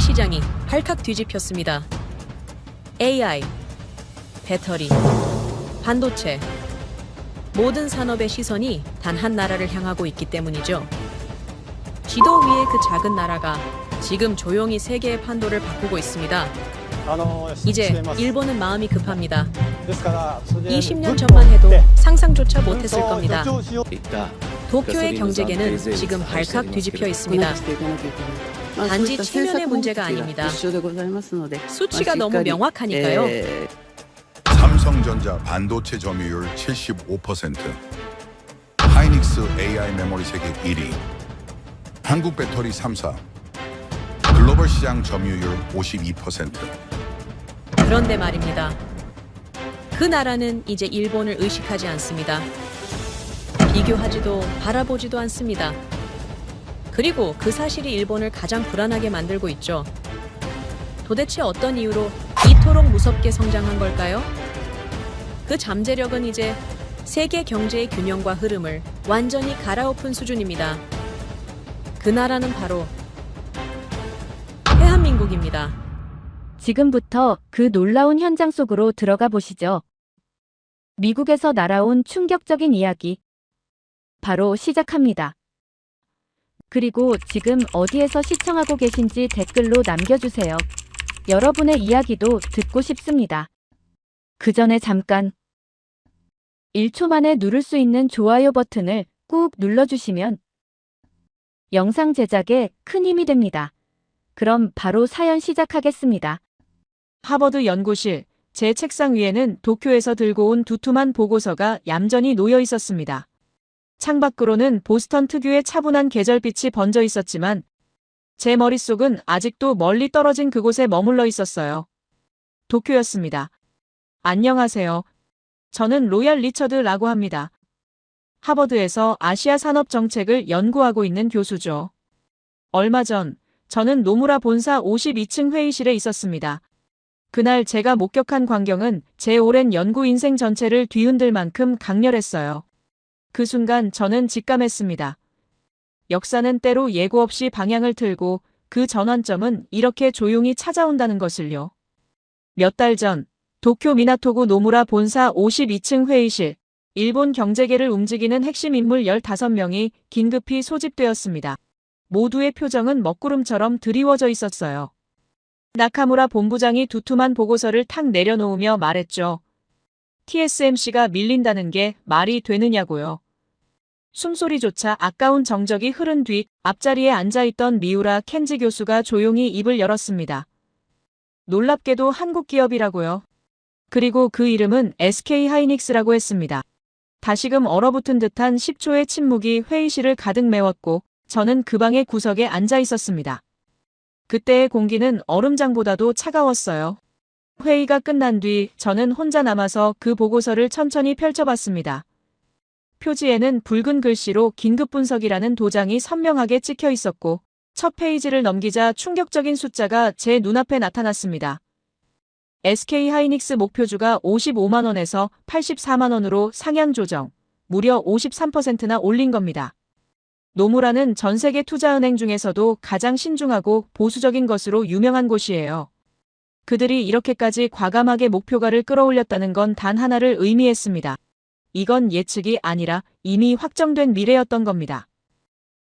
시장이 발칵 뒤집혔습니다. AI, 배터리, 반도체, 모든 산업의 시선이 단 한 나라를 향하고 있기 때문이죠. 지도 위의 그 작은 나라가 지금 조용히 세계의 판도를 바꾸고 있습니다. 이제 일본은 마음이 급합니다. 20년 전만 해도 상상조차 못했을 겁니다. 도쿄의 경제계는 지금 발칵 뒤집혀 있습니다. 단지 체면의 문제가 아닙니다. 수치가 너무 명확하니까요. 삼성전자 반도체 점유율 75%, 하이닉스 AI 메모리 세계 1위, 한국 배터리 3사, 글로벌 시장 점유율 52%. 그런데 말입니다. 그 나라는 이제 일본을 의식하지 않습니다. 비교하지도 바라보지도 않습니다. 그리고 그 사실이 일본을 가장 불안하게 만들고 있죠. 도대체 어떤 이유로 이토록 무섭게 성장한 걸까요? 그 잠재력은 이제 세계 경제의 균형과 흐름을 완전히 갈아엎은 수준입니다. 그 나라는 바로 대한민국입니다. 지금부터 그 놀라운 현장 속으로 들어가 보시죠. 미국에서 날아온 충격적인 이야기. 바로 시작합니다. 그리고 지금 어디에서 시청하고 계신지 댓글로 남겨주세요. 여러분의 이야기도 듣고 싶습니다. 그 전에 잠깐 1초 만에 누를 수 있는 좋아요 버튼을 꾹 눌러주시면 영상 제작에 큰 힘이 됩니다. 그럼 바로 사연 시작하겠습니다. 하버드 연구실, 제 책상 위에는 도쿄에서 들고 온 두툼한 보고서가 얌전히 놓여 있었습니다. 창밖으로는 보스턴 특유의 차분한 계절빛이 번져 있었지만 제 머릿속은 아직도 멀리 떨어진 그곳에 머물러 있었어요. 도쿄였습니다. 안녕하세요. 저는 로얄 리처드라고 합니다. 하버드에서 아시아 산업 정책을 연구하고 있는 교수죠. 얼마 전 저는 노무라 본사 52층 회의실에 있었습니다. 그날 제가 목격한 광경은 제 오랜 연구 인생 전체를 뒤흔들 만큼 강렬했어요. 그 순간 저는 직감했습니다. 역사는 때로 예고 없이 방향을 틀고 그 전환점은 이렇게 조용히 찾아온다는 것을요. 몇 달 전 도쿄 미나토구 노무라 본사 52층 회의실, 일본 경제계를 움직이는 핵심 인물 15명이 긴급히 소집되었습니다. 모두의 표정은 먹구름처럼 드리워져 있었어요. 나카무라 본부장이 두툼한 보고서를 탁 내려놓으며 말했죠. TSMC가 밀린다는 게 말이 되느냐고요. 숨소리조차 아까운 정적이 흐른 뒤 앞자리에 앉아있던 미우라 켄지 교수가 조용히 입을 열었습니다. 놀랍게도 한국 기업이라고요. 그리고 그 이름은 SK 하이닉스라고 했습니다. 다시금 얼어붙은 듯한 10초의 침묵이 회의실을 가득 메웠고 저는 그 방의 구석에 앉아 있었습니다. 그때의 공기는 얼음장보다도 차가웠어요. 회의가 끝난 뒤 저는 혼자 남아서 그 보고서를 천천히 펼쳐봤습니다. 표지에는 붉은 글씨로 긴급 분석이라는 도장이 선명하게 찍혀 있었고 첫 페이지를 넘기자 충격적인 숫자가 제 눈앞에 나타났습니다. SK 하이닉스 목표주가 55만 원에서 84만 원으로 상향 조정, 무려 53%나 올린 겁니다. 노무라는 전 세계 투자은행 중에서도 가장 신중하고 보수적인 것으로 유명한 곳이에요. 그들이 이렇게까지 과감하게 목표가를 끌어올렸다는 건 단 하나를 의미했습니다. 이건 예측이 아니라 이미 확정된 미래였던 겁니다.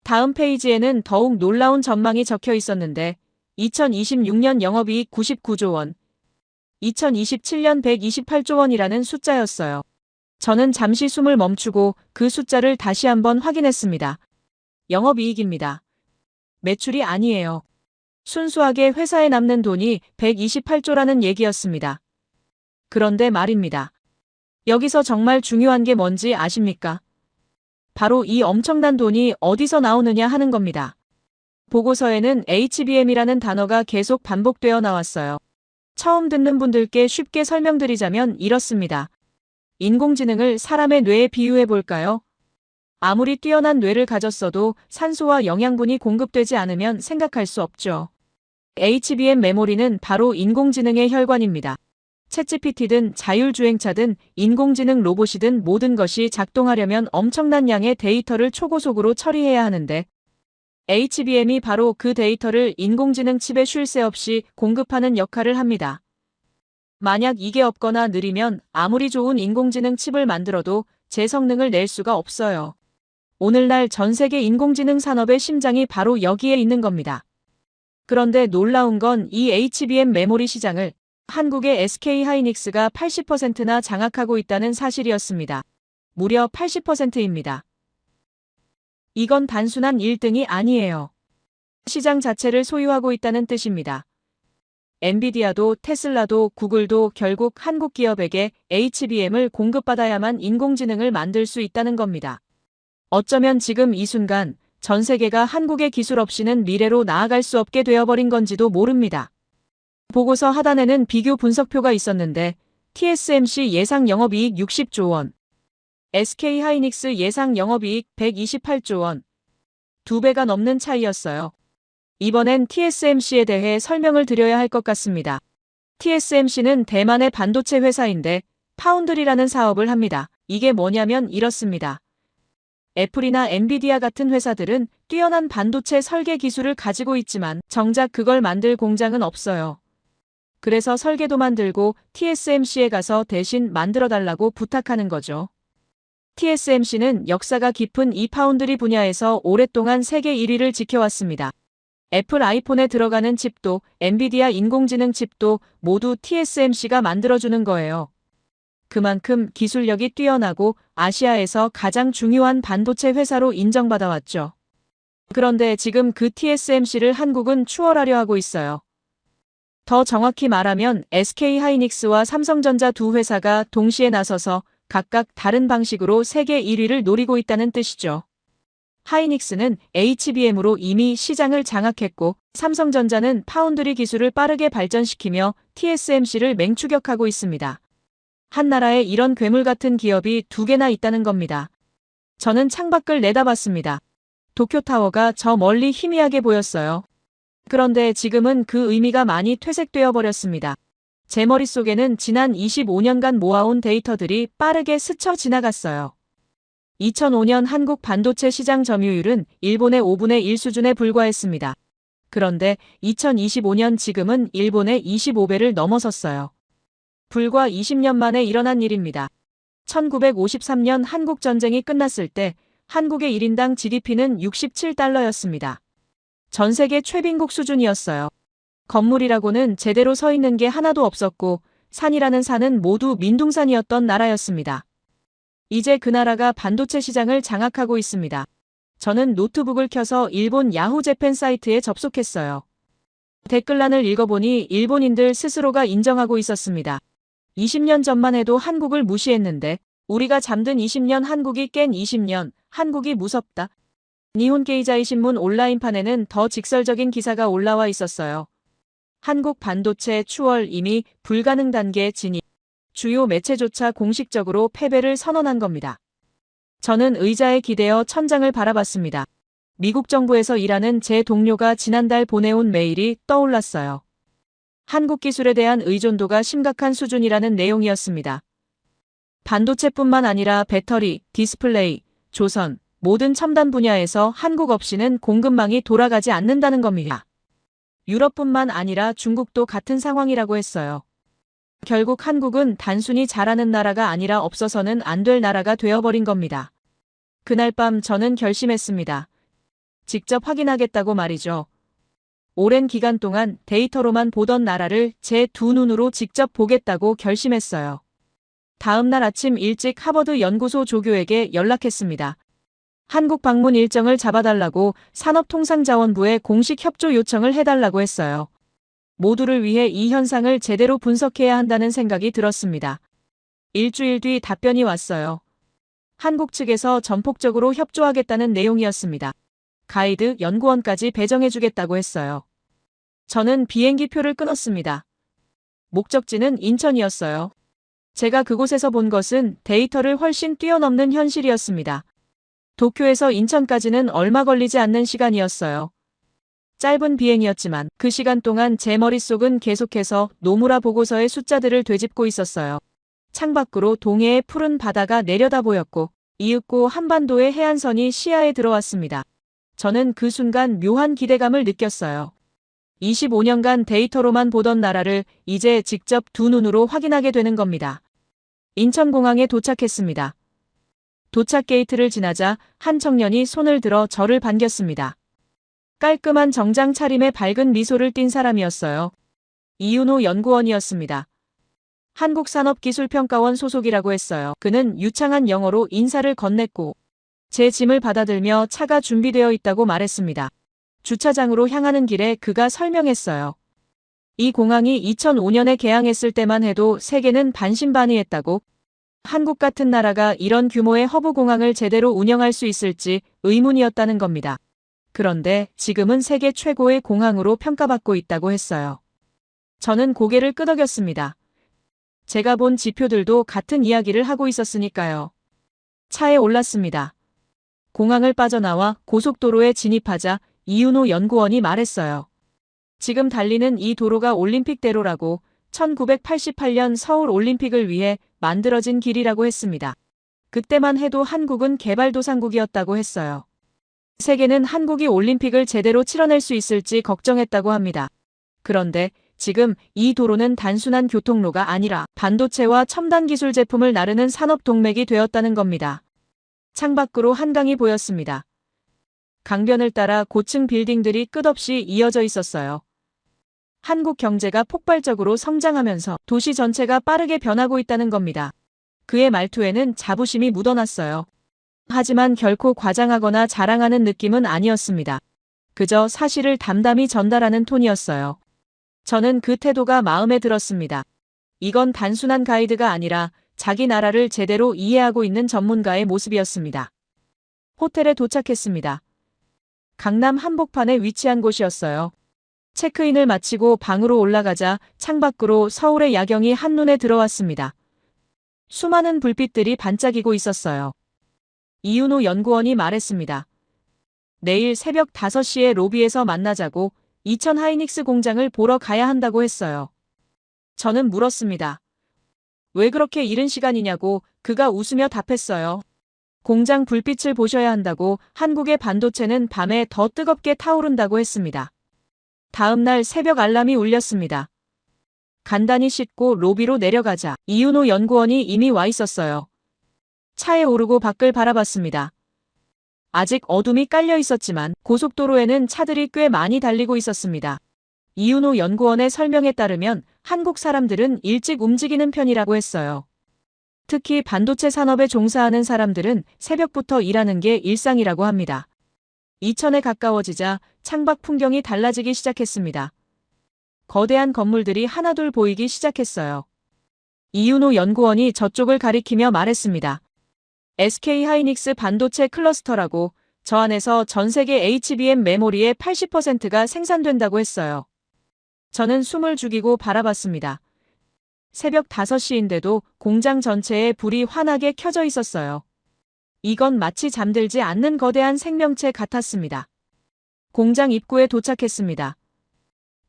다음 페이지에는 더욱 놀라운 전망이 적혀 있었는데 2026년 영업이익 99조 원, 2027년 128조 원이라는 숫자였어요. 저는 잠시 숨을 멈추고 그 숫자를 다시 한번 확인했습니다. 영업이익입니다. 매출이 아니에요. 순수하게 회사에 남는 돈이 128조라는 얘기였습니다. 그런데 말입니다. 여기서 정말 중요한 게 뭔지 아십니까? 바로 이 엄청난 돈이 어디서 나오느냐 하는 겁니다. 보고서에는 HBM이라는 단어가 계속 반복되어 나왔어요. 처음 듣는 분들께 쉽게 설명드리자면 이렇습니다. 인공지능을 사람의 뇌에 비유해 볼까요? 아무리 뛰어난 뇌를 가졌어도 산소와 영양분이 공급되지 않으면 생각할 수 없죠. HBM 메모리는 바로 인공지능의 혈관입니다. 챗GPT든 자율주행차든 인공지능 로봇이든 모든 것이 작동하려면 엄청난 양의 데이터를 초고속으로 처리해야 하는데 HBM이 바로 그 데이터를 인공지능 칩에 쉴 새 없이 공급하는 역할을 합니다. 만약 이게 없거나 느리면 아무리 좋은 인공지능 칩을 만들어도 제 성능을 낼 수가 없어요. 오늘날 전 세계 인공지능 산업의 심장이 바로 여기에 있는 겁니다. 그런데 놀라운 건 이 HBM 메모리 시장을 한국의 SK하이닉스가 80%나 장악하고 있다는 사실이었습니다. 무려 80%입니다. 이건 단순한 1등이 아니에요. 시장 자체를 소유하고 있다는 뜻입니다. 엔비디아도 테슬라도 구글도 결국 한국 기업에게 HBM을 공급받아야만 인공지능을 만들 수 있다는 겁니다. 어쩌면 지금 이 순간 전 세계가 한국의 기술 없이는 미래로 나아갈 수 없게 되어버린 건지도 모릅니다. 보고서 하단에는 비교 분석표가 있었는데 TSMC 예상 영업이익 60조 원, SK하이닉스 예상 영업이익 128조 원, 2배가 넘는 차이였어요. 이번엔 TSMC에 대해 설명을 드려야 할 것 같습니다. TSMC는 대만의 반도체 회사인데 파운드리라는 사업을 합니다. 이게 뭐냐면 이렇습니다. 애플이나 엔비디아 같은 회사들은 뛰어난 반도체 설계 기술을 가지고 있지만 정작 그걸 만들 공장은 없어요. 그래서 설계도 만들고 TSMC에 가서 대신 만들어달라고 부탁하는 거죠. TSMC는 역사가 깊은 이 파운드리 분야에서 오랫동안 세계 1위를 지켜왔습니다. 애플 아이폰에 들어가는 칩도 엔비디아 인공지능 칩도 모두 TSMC가 만들어주는 거예요. 그만큼 기술력이 뛰어나고 아시아에서 가장 중요한 반도체 회사로 인정받아왔죠. 그런데 지금 그 TSMC를 한국은 추월하려 하고 있어요. 더 정확히 말하면 SK하이닉스와 삼성전자 두 회사가 동시에 나서서 각각 다른 방식으로 세계 1위를 노리고 있다는 뜻이죠. 하이닉스는 HBM으로 이미 시장을 장악했고 삼성전자는 파운드리 기술을 빠르게 발전시키며 TSMC를 맹추격하고 있습니다. 한 나라에 이런 괴물 같은 기업이 두 개나 있다는 겁니다. 저는 창밖을 내다봤습니다. 도쿄타워가 저 멀리 희미하게 보였어요. 그런데 지금은 그 의미가 많이 퇴색되어 버렸습니다. 제 머릿속에는 지난 25년간 모아온 데이터들이 빠르게 스쳐 지나갔어요. 2005년 한국 반도체 시장 점유율은 일본의 5분의 1 수준에 불과했습니다. 그런데 2025년 지금은 일본의 25배를 넘어섰어요. 불과 20년 만에 일어난 일입니다. 1953년 한국전쟁이 끝났을 때 한국의 1인당 GDP는 67달러였습니다. 전 세계 최빈국 수준이었어요. 건물이라고는 제대로 서 있는 게 하나도 없었고 산이라는 산은 모두 민둥산이었던 나라였습니다. 이제 그 나라가 반도체 시장을 장악하고 있습니다. 저는 노트북을 켜서 일본 야후 재팬 사이트에 접속했어요. 댓글란을 읽어보니 일본인들 스스로가 인정하고 있었습니다. 20년 전만 해도 한국을 무시했는데 우리가 잠든 20년 한국이 깬 20년, 한국이 무섭다. 니혼케이자이 신문 온라인판에는 더 직설적인 기사가 올라와 있었어요. 한국 반도체 추월 이미 불가능 단계에 진입. 주요 매체조차 공식적으로 패배를 선언한 겁니다. 저는 의자에 기대어 천장을 바라봤습니다. 미국 정부에서 일하는 제 동료가 지난달 보내온 메일이 떠올랐어요. 한국 기술에 대한 의존도가 심각한 수준이라는 내용이었습니다. 반도체뿐만 아니라 배터리, 디스플레이, 조선, 모든 첨단 분야에서 한국 없이는 공급망이 돌아가지 않는다는 겁니다. 유럽뿐만 아니라 중국도 같은 상황이라고 했어요. 결국 한국은 단순히 잘하는 나라가 아니라 없어서는 안 될 나라가 되어버린 겁니다. 그날 밤 저는 결심했습니다. 직접 확인하겠다고 말이죠. 오랜 기간 동안 데이터로만 보던 나라를 제 두 눈으로 직접 보겠다고 결심했어요. 다음 날 아침 일찍 하버드 연구소 조교에게 연락했습니다. 한국 방문 일정을 잡아달라고 산업통상자원부에 공식 협조 요청을 해달라고 했어요. 모두를 위해 이 현상을 제대로 분석해야 한다는 생각이 들었습니다. 일주일 뒤 답변이 왔어요. 한국 측에서 전폭적으로 협조하겠다는 내용이었습니다. 가이드, 연구원까지 배정해주겠다고 했어요. 저는 비행기 표를 끊었습니다. 목적지는 인천이었어요. 제가 그곳에서 본 것은 데이터를 훨씬 뛰어넘는 현실이었습니다. 도쿄에서 인천까지는 얼마 걸리지 않는 시간이었어요. 짧은 비행이었지만 그 시간 동안 제 머릿속은 계속해서 노무라 보고서의 숫자들을 되짚고 있었어요. 창밖으로 동해의 푸른 바다가 내려다 보였고 이윽고 한반도의 해안선이 시야에 들어왔습니다. 저는 그 순간 묘한 기대감을 느꼈어요. 25년간 데이터로만 보던 나라를 이제 직접 두 눈으로 확인하게 되는 겁니다. 인천공항에 도착했습니다. 도착 게이트를 지나자 한 청년이 손을 들어 저를 반겼습니다. 깔끔한 정장 차림에 밝은 미소를 띤 사람이었어요. 이윤호 연구원이었습니다. 한국산업기술평가원 소속이라고 했어요. 그는 유창한 영어로 인사를 건넸고 제 짐을 받아들며 차가 준비되어 있다고 말했습니다. 주차장으로 향하는 길에 그가 설명했어요. 이 공항이 2005년에 개항했을 때만 해도 세계는 반신반의했다고, 한국 같은 나라가 이런 규모의 허브 공항을 제대로 운영할 수 있을지 의문이었다는 겁니다. 그런데 지금은 세계 최고의 공항으로 평가받고 있다고 했어요. 저는 고개를 끄덕였습니다. 제가 본 지표들도 같은 이야기를 하고 있었으니까요. 차에 올랐습니다. 공항을 빠져나와 고속도로에 진입하자 이윤호 연구원이 말했어요. 지금 달리는 이 도로가 올림픽대로라고, 1988년 서울 올림픽을 위해 만들어진 길이라고 했습니다. 그때만 해도 한국은 개발도상국이었다고 했어요. 세계는 한국이 올림픽을 제대로 치러낼 수 있을지 걱정했다고 합니다. 그런데 지금 이 도로는 단순한 교통로가 아니라 반도체와 첨단 기술 제품을 나르는 산업 동맥이 되었다는 겁니다. 창밖으로 한강이 보였습니다. 강변을 따라 고층 빌딩들이 끝없이 이어져 있었어요. 한국 경제가 폭발적으로 성장하면서 도시 전체가 빠르게 변하고 있다는 겁니다. 그의 말투에는 자부심이 묻어났어요. 하지만 결코 과장하거나 자랑하는 느낌은 아니었습니다. 그저 사실을 담담히 전달하는 톤이었어요. 저는 그 태도가 마음에 들었습니다. 이건 단순한 가이드가 아니라 자기 나라를 제대로 이해하고 있는 전문가의 모습이었습니다. 호텔에 도착했습니다. 강남 한복판에 위치한 곳이었어요. 체크인을 마치고 방으로 올라가자 창밖으로 서울의 야경이 한눈에 들어왔습니다. 수많은 불빛들이 반짝이고 있었어요. 이윤호 연구원이 말했습니다. 내일 새벽 5시에 로비에서 만나자고, 이천 하이닉스 공장을 보러 가야 한다고 했어요. 저는 물었습니다. 왜 그렇게 이른 시간이냐고. 그가 웃으며 답했어요. 공장 불빛을 보셔야 한다고. 한국의 반도체는 밤에 더 뜨겁게 타오른다고 했습니다. 다음 날 새벽 알람이 울렸습니다. 간단히 씻고 로비로 내려가자 이윤호 연구원이 이미 와 있었어요. 차에 오르고 밖을 바라봤습니다. 아직 어둠이 깔려 있었지만 고속도로에는 차들이 꽤 많이 달리고 있었습니다. 이윤호 연구원의 설명에 따르면 한국 사람들은 일찍 움직이는 편이라고 했어요. 특히 반도체 산업에 종사하는 사람들은 새벽부터 일하는 게 일상이라고 합니다. 이천에 가까워지자 창밖 풍경이 달라지기 시작했습니다. 거대한 건물들이 하나둘 보이기 시작했어요. 이윤호 연구원이 저쪽을 가리키며 말했습니다. SK 하이닉스 반도체 클러스터라고, 저 안에서 전 세계 HBM 메모리의 80%가 생산된다고 했어요. 저는 숨을 죽이고 바라봤습니다. 새벽 5시인데도 공장 전체에 불이 환하게 켜져 있었어요. 이건 마치 잠들지 않는 거대한 생명체 같았습니다. 공장 입구에 도착했습니다.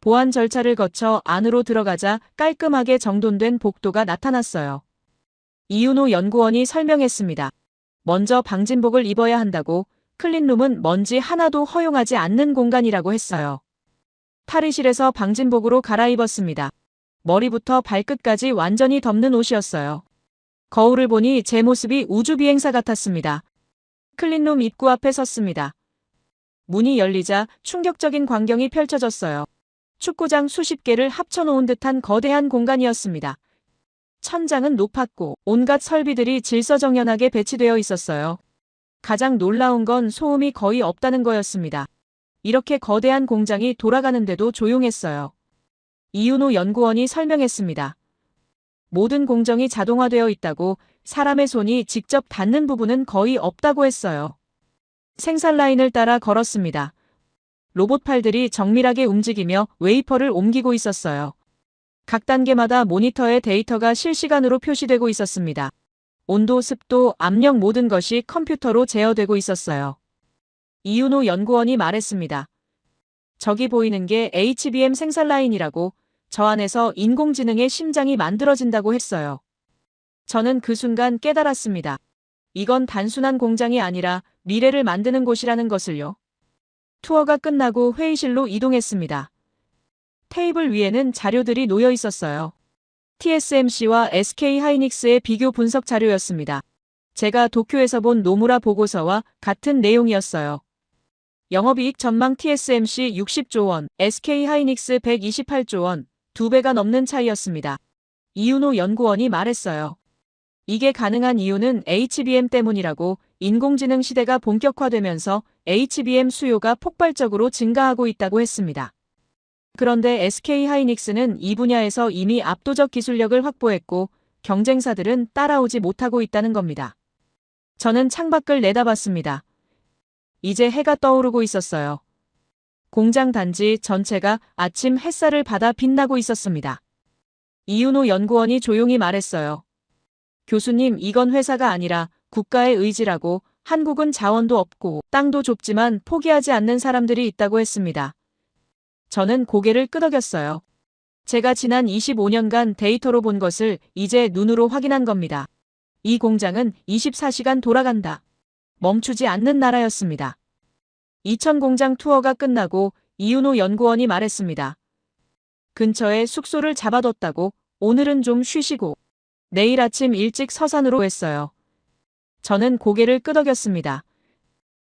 보안 절차를 거쳐 안으로 들어가자 깔끔하게 정돈된 복도가 나타났어요. 이윤호 연구원이 설명했습니다. 먼저 방진복을 입어야 한다고, 클린룸은 먼지 하나도 허용하지 않는 공간이라고 했어요. 탈의실에서 방진복으로 갈아입었습니다. 머리부터 발끝까지 완전히 덮는 옷이었어요. 거울을 보니 제 모습이 우주비행사 같았습니다. 클린룸 입구 앞에 섰습니다. 문이 열리자 충격적인 광경이 펼쳐졌어요. 축구장 수십 개를 합쳐놓은 듯한 거대한 공간이었습니다. 천장은 높았고 온갖 설비들이 질서정연하게 배치되어 있었어요. 가장 놀라운 건 소음이 거의 없다는 거였습니다. 이렇게 거대한 공장이 돌아가는데도 조용했어요. 이윤호 연구원이 설명했습니다. 모든 공정이 자동화되어 있다고, 사람의 손이 직접 닿는 부분은 거의 없다고 했어요. 생산 라인을 따라 걸었습니다. 로봇 팔들이 정밀하게 움직이며 웨이퍼를 옮기고 있었어요. 각 단계마다 모니터에 데이터가 실시간으로 표시되고 있었습니다. 온도, 습도, 압력 모든 것이 컴퓨터로 제어되고 있었어요. 이윤호 연구원이 말했습니다. 저기 보이는 게 HBM 생산 라인이라고, 저 안에서 인공지능의 심장이 만들어진다고 했어요. 저는 그 순간 깨달았습니다. 이건 단순한 공장이 아니라 미래를 만드는 곳이라는 것을요. 투어가 끝나고 회의실로 이동했습니다. 테이블 위에는 자료들이 놓여 있었어요. TSMC와 SK 하이닉스의 비교 분석 자료였습니다. 제가 도쿄에서 본 노무라 보고서와 같은 내용이었어요. 영업이익 전망 TSMC 60조 원, SK 하이닉스 128조 원, 2배가 넘는 차이였습니다. 이윤호 연구원이 말했어요. 이게 가능한 이유는 HBM 때문이라고. 인공지능 시대가 본격화되면서 HBM 수요가 폭발적으로 증가하고 있다고 했습니다. 그런데 SK 하이닉스는 이 분야에서 이미 압도적 기술력을 확보했고 경쟁사들은 따라오지 못하고 있다는 겁니다. 저는 창밖을 내다봤습니다. 이제 해가 떠오르고 있었어요. 공장 단지 전체가 아침 햇살을 받아 빛나고 있었습니다. 이윤호 연구원이 조용히 말했어요. 교수님, 이건 회사가 아니라 국가의 의지라고. 한국은 자원도 없고 땅도 좁지만 포기하지 않는 사람들이 있다고 했습니다. 저는 고개를 끄덕였어요. 제가 지난 25년간 데이터로 본 것을 이제 눈으로 확인한 겁니다. 이 공장은 24시간 돌아간다. 멈추지 않는 나라였습니다. 이천 공장 투어가 끝나고 이윤호 연구원이 말했습니다. 근처에 숙소를 잡아뒀다고. 오늘은 좀 쉬시고 내일 아침 일찍 서산으로 했어요. 저는 고개를 끄덕였습니다.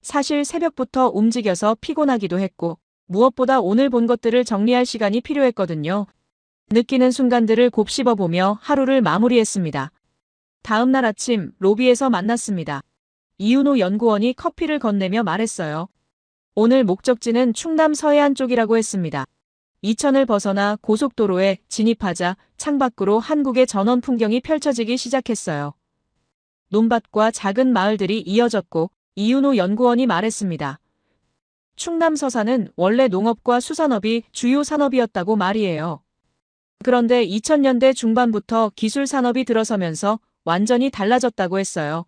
사실 새벽부터 움직여서 피곤하기도 했고 무엇보다 오늘 본 것들을 정리할 시간이 필요했거든요. 느끼는 순간들을 곱씹어보며 하루를 마무리했습니다. 다음 날 아침 로비에서 만났습니다. 이윤호 연구원이 커피를 건네며 말했어요. 오늘 목적지는 충남 서해안 쪽이라고 했습니다. 이천을 벗어나 고속도로에 진입하자 창밖으로 한국의 전원 풍경이 펼쳐지기 시작했어요. 논밭과 작은 마을들이 이어졌고 이윤호 연구원이 말했습니다. 충남 서산은 원래 농업과 수산업이 주요 산업이었다고 말이에요. 그런데 2000년대 중반부터 기술 산업이 들어서면서 완전히 달라졌다고 했어요.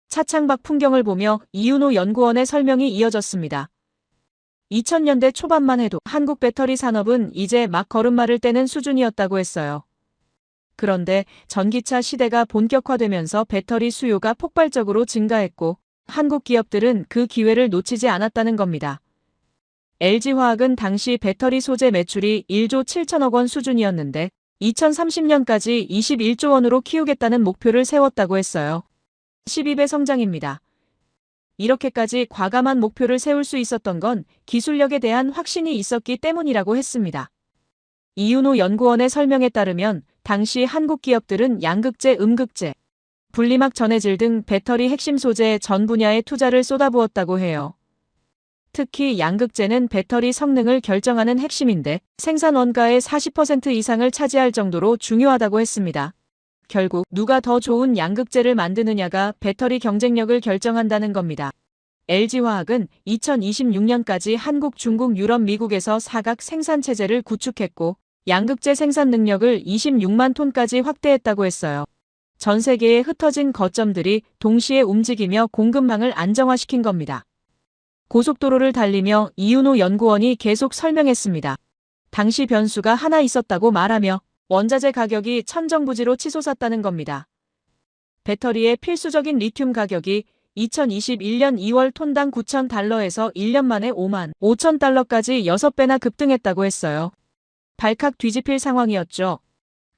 차창밖 풍경을 보며 이윤호 연구원의 설명이 이어졌습니다. 2000년대 초반만 해도 한국 배터리 산업은 이제 막 걸음마를 떼는 수준이었다고 했어요. 그런데 전기차 시대가 본격화되면서 배터리 수요가 폭발적으로 증가했고 한국 기업들은 그 기회를 놓치지 않았다는 겁니다. LG화학은 당시 배터리 소재 매출이 1조 7천억 원 수준이었는데 2030년까지 21조 원으로 키우겠다는 목표를 세웠다고 했어요. 12배 성장입니다. 이렇게까지 과감한 목표를 세울 수 있었던 건 기술력에 대한 확신이 있었기 때문이라고 했습니다. 이윤호 연구원의 설명에 따르면 당시 한국 기업들은 양극재, 음극재, 분리막 전해질 등 배터리 핵심 소재 전 분야에 투자를 쏟아부었다고 해요. 특히 양극재는 배터리 성능을 결정하는 핵심인데 생산 원가의 40% 이상을 차지할 정도로 중요하다고 했습니다. 결국 누가 더 좋은 양극재를 만드느냐가 배터리 경쟁력을 결정한다는 겁니다. LG화학은 2026년까지 한국, 중국, 유럽, 미국에서 사각 생산 체제를 구축했고 양극재 생산 능력을 26만 톤까지 확대했다고 했어요. 전 세계에 흩어진 거점들이 동시에 움직이며 공급망을 안정화시킨 겁니다. 고속도로를 달리며 이윤호 연구원이 계속 설명했습니다. 당시 변수가 하나 있었다고 말하며 원자재 가격이 천정부지로 치솟았다는 겁니다. 배터리의 필수적인 리튬 가격이 2021년 2월 톤당 9,000달러에서 1년 만에 5만 5,000달러까지 6배나 급등했다고 했어요. 발칵 뒤집힐 상황이었죠.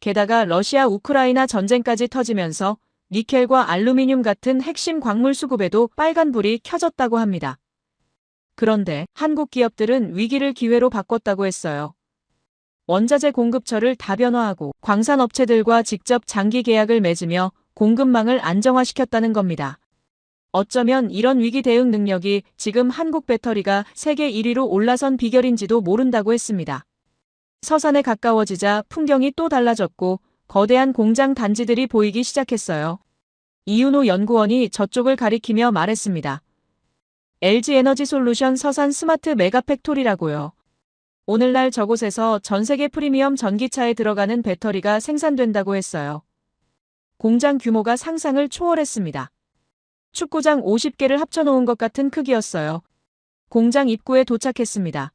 게다가 러시아 우크라이나 전쟁까지 터지면서 니켈과 알루미늄 같은 핵심 광물 수급에도 빨간불이 켜졌다고 합니다. 그런데 한국 기업들은 위기를 기회로 바꿨다고 했어요. 원자재 공급처를 다변화하고 광산업체들과 직접 장기 계약을 맺으며 공급망을 안정화시켰다는 겁니다. 어쩌면 이런 위기 대응 능력이 지금 한국 배터리가 세계 1위로 올라선 비결인지도 모른다고 했습니다. 서산에 가까워지자 풍경이 또 달라졌고 거대한 공장 단지들이 보이기 시작했어요. 이윤호 연구원이 저쪽을 가리키며 말했습니다. LG에너지솔루션 서산 스마트 메가팩토리라고요. 오늘날 저곳에서 전 세계 프리미엄 전기차에 들어가는 배터리가 생산된다고 했어요. 공장 규모가 상상을 초월했습니다. 축구장 50개를 합쳐놓은 것 같은 크기였어요. 공장 입구에 도착했습니다.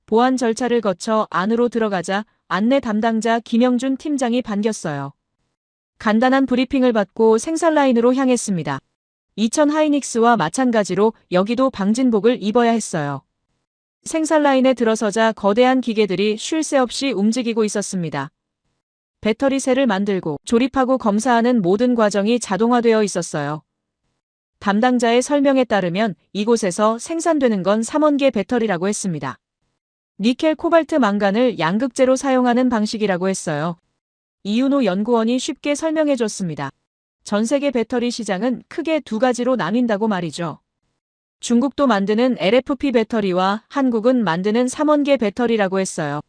보안 절차를 거쳐 안으로 들어가자 안내 담당자 김영준 팀장이 반겼어요. 간단한 브리핑을 받고 생산 라인으로 향했습니다. 이천 하이닉스와 마찬가지로 여기도 방진복을 입어야 했어요. 생산 라인에 들어서자 거대한 기계들이 쉴 새 없이 움직이고 있었습니다. 배터리 셀을 만들고 조립하고 검사하는 모든 과정이 자동화되어 있었어요. 담당자의 설명에 따르면 이곳에서 생산되는 건 3원계 배터리라고 했습니다. 니켈, 코발트, 망간을 양극재로 사용하는 방식이라고 했어요. 이윤호 연구원이 쉽게 설명해 줬습니다. 전 세계 배터리 시장은 크게 두 가지로 나뉜다고 말이죠. 중국도 만드는 LFP 배터리와 한국은 만드는 3원계 배터리라고 했어요.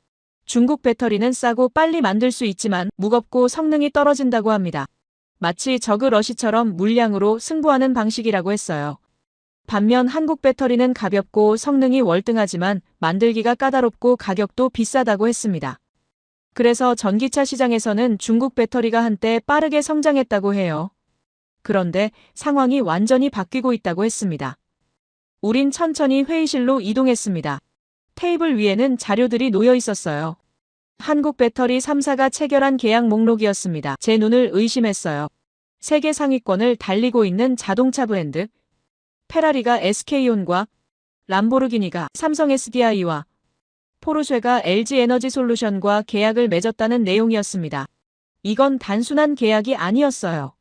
중국 배터리는 싸고 빨리 만들 수 있지만 무겁고 성능이 떨어진다고 합니다. 마치 저그 러시처럼 물량으로 승부하는 방식이라고 했어요. 반면 한국 배터리는 가볍고 성능이 월등하지만 만들기가 까다롭고 가격도 비싸다고 했습니다. 그래서 전기차 시장에서는 중국 배터리가 한때 빠르게 성장했다고 해요. 그런데 상황이 완전히 바뀌고 있다고 했습니다. 우린 천천히 회의실로 이동했습니다. 테이블 위에는 자료들이 놓여 있었어요. 한국 배터리 3사가 체결한 계약 목록이었습니다. 제 눈을 의심했어요. 세계 상위권을 달리고 있는 자동차 브랜드. 페라리가 SK온과, 람보르기니가 삼성 SDI와, 포르쉐가 LG 에너지 솔루션과 계약을 맺었다는 내용이었습니다. 이건 단순한 계약이 아니었어요.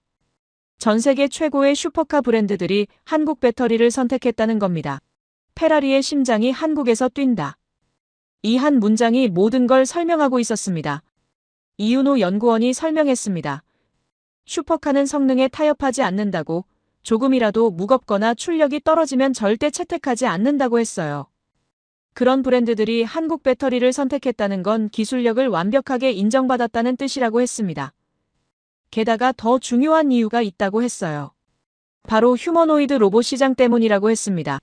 전 세계 최고의 슈퍼카 브랜드들이 한국 배터리를 선택했다는 겁니다. 페라리의 심장이 한국에서 뛴다. 이 한 문장이 모든 걸 설명하고 있었습니다. 이윤호 연구원이 설명했습니다. 슈퍼카는 성능에 타협하지 않는다고, 조금이라도 무겁거나 출력이 떨어지면 절대 채택하지 않는다고 했어요. 그런 브랜드들이 한국 배터리를 선택했다는 건 기술력을 완벽하게 인정받았다는 뜻이라고 했습니다. 게다가 더 중요한 이유가 있다고 했어요. 바로 휴머노이드 로봇 시장 때문이라고 했습니다.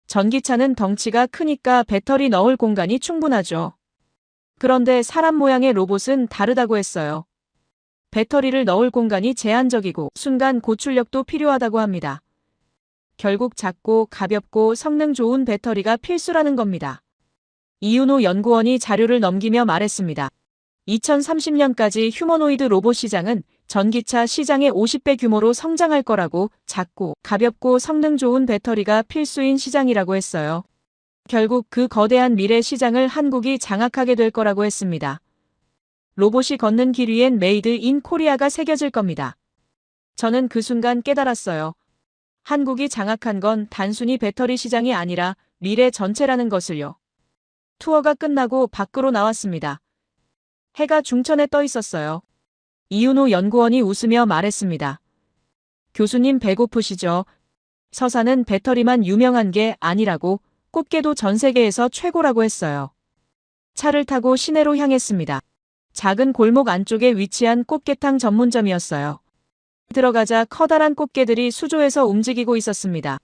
전기차는 덩치가 크니까 배터리 넣을 공간이 충분하죠. 그런데 사람 모양의 로봇은 다르다고 했어요. 배터리를 넣을 공간이 제한적이고 순간 고출력도 필요하다고 합니다. 결국 작고 가볍고 성능 좋은 배터리가 필수라는 겁니다. 이윤호 연구원이 자료를 넘기며 말했습니다. 2030년까지 휴머노이드 로봇 시장은 전기차 시장의 50배 규모로 성장할 거라고, 작고 가볍고 성능 좋은 배터리가 필수인 시장이라고 했어요. 결국 그 거대한 미래 시장을 한국이 장악하게 될 거라고 했습니다. 로봇이 걷는 길 위엔 메이드 인 코리아가 새겨질 겁니다. 저는 그 순간 깨달았어요. 한국이 장악한 건 단순히 배터리 시장이 아니라 미래 전체라는 것을요. 투어가 끝나고 밖으로 나왔습니다. 해가 중천에 떠 있었어요. 이윤호 연구원이 웃으며 말했습니다. 교수님 배고프시죠? 서사는 배터리만 유명한 게 아니라고, 꽃게도 전 세계에서 최고라고 했어요. 차를 타고 시내로 향했습니다. 작은 골목 안쪽에 위치한 꽃게탕 전문점이었어요. 들어가자 커다란 꽃게들이 수조에서 움직이고 있었습니다.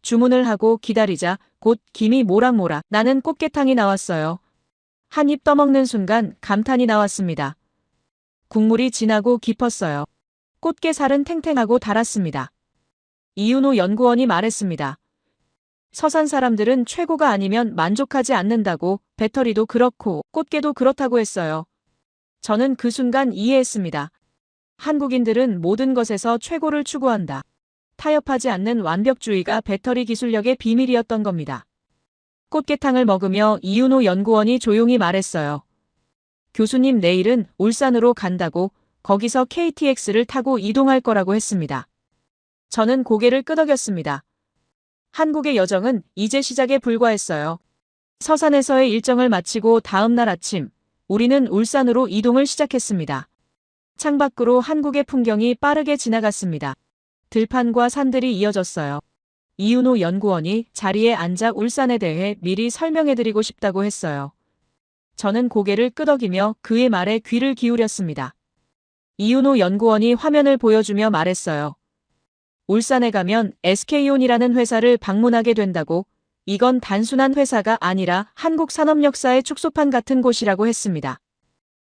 주문을 하고 기다리자 곧 김이 모락모락 나는 꽃게탕이 나왔어요. 한 입 떠먹는 순간 감탄이 나왔습니다. 국물이 진하고 깊었어요. 꽃게살은 탱탱하고 달았습니다. 이윤호 연구원이 말했습니다. 서산 사람들은 최고가 아니면 만족하지 않는다고, 배터리도 그렇고 꽃게도 그렇다고 했어요. 저는 그 순간 이해했습니다. 한국인들은 모든 것에서 최고를 추구한다. 타협하지 않는 완벽주의가 배터리 기술력의 비밀이었던 겁니다. 꽃게탕을 먹으며 이윤호 연구원이 조용히 말했어요. 교수님 내일은 울산으로 간다고, 거기서 KTX를 타고 이동할 거라고 했습니다. 저는 고개를 끄덕였습니다. 한국의 여정은 이제 시작에 불과했어요. 서산에서의 일정을 마치고 다음 날 아침, 우리는 울산으로 이동을 시작했습니다. 창밖으로 한국의 풍경이 빠르게 지나갔습니다. 들판과 산들이 이어졌어요. 이윤호 연구원이 자리에 앉아 울산에 대해 미리 설명해드리고 싶다고 했어요. 저는 고개를 끄덕이며 그의 말에 귀를 기울였습니다. 이윤호 연구원이 화면을 보여주며 말했어요. 울산에 가면 SK온이라는 회사를 방문하게 된다고, 이건 단순한 회사가 아니라 한국 산업 역사의 축소판 같은 곳이라고 했습니다.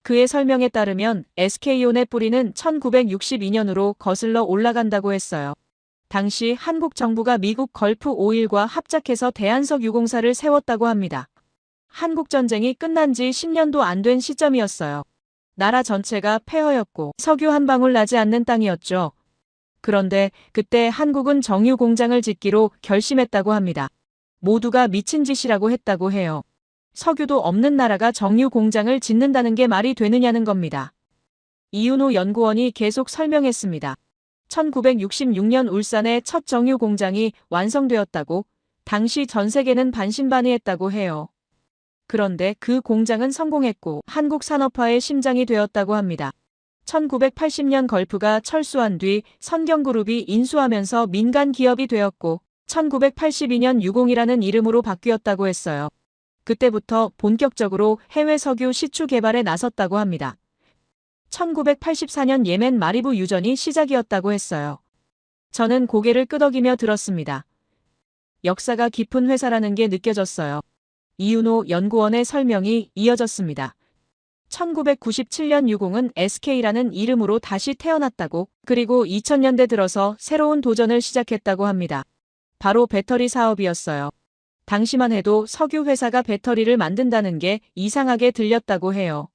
그의 설명에 따르면 SK온의 뿌리는 1962년으로 거슬러 올라간다고 했어요. 당시 한국 정부가 미국 걸프 오일과 합작해서 대한석 유공사를 세웠다고 합니다. 한국 전쟁이 끝난 지 10년도 안 된 시점이었어요. 나라 전체가 폐허였고 석유 한 방울 나지 않는 땅이었죠. 그런데 그때 한국은 정유 공장을 짓기로 결심했다고 합니다. 모두가 미친 짓이라고 했다고 해요. 석유도 없는 나라가 정유 공장을 짓는다는 게 말이 되느냐는 겁니다. 이윤호 연구원이 계속 설명했습니다. 1966년 울산의 첫 정유 공장이 완성되었다고, 당시 전 세계는 반신반의했다고 해요. 그런데 그 공장은 성공했고 한국 산업화의 심장이 되었다고 합니다. 1980년 걸프가 철수한 뒤 선경그룹이 인수하면서 민간 기업이 되었고 1982년 유공이라는 이름으로 바뀌었다고 했어요. 그때부터 본격적으로 해외 석유 시추 개발에 나섰다고 합니다. 1984년 예멘 마리부 유전이 시작이었다고 했어요. 저는 고개를 끄덕이며 들었습니다. 역사가 깊은 회사라는 게 느껴졌어요. 이윤호 연구원의 설명이 이어졌습니다. 1997년 유공은 SK라는 이름으로 다시 태어났다고, 그리고 2000년대 들어서 새로운 도전을 시작했다고 합니다. 바로 배터리 사업이었어요. 당시만 해도 석유 회사가 배터리를 만든다는 게 이상하게 들렸다고 해요.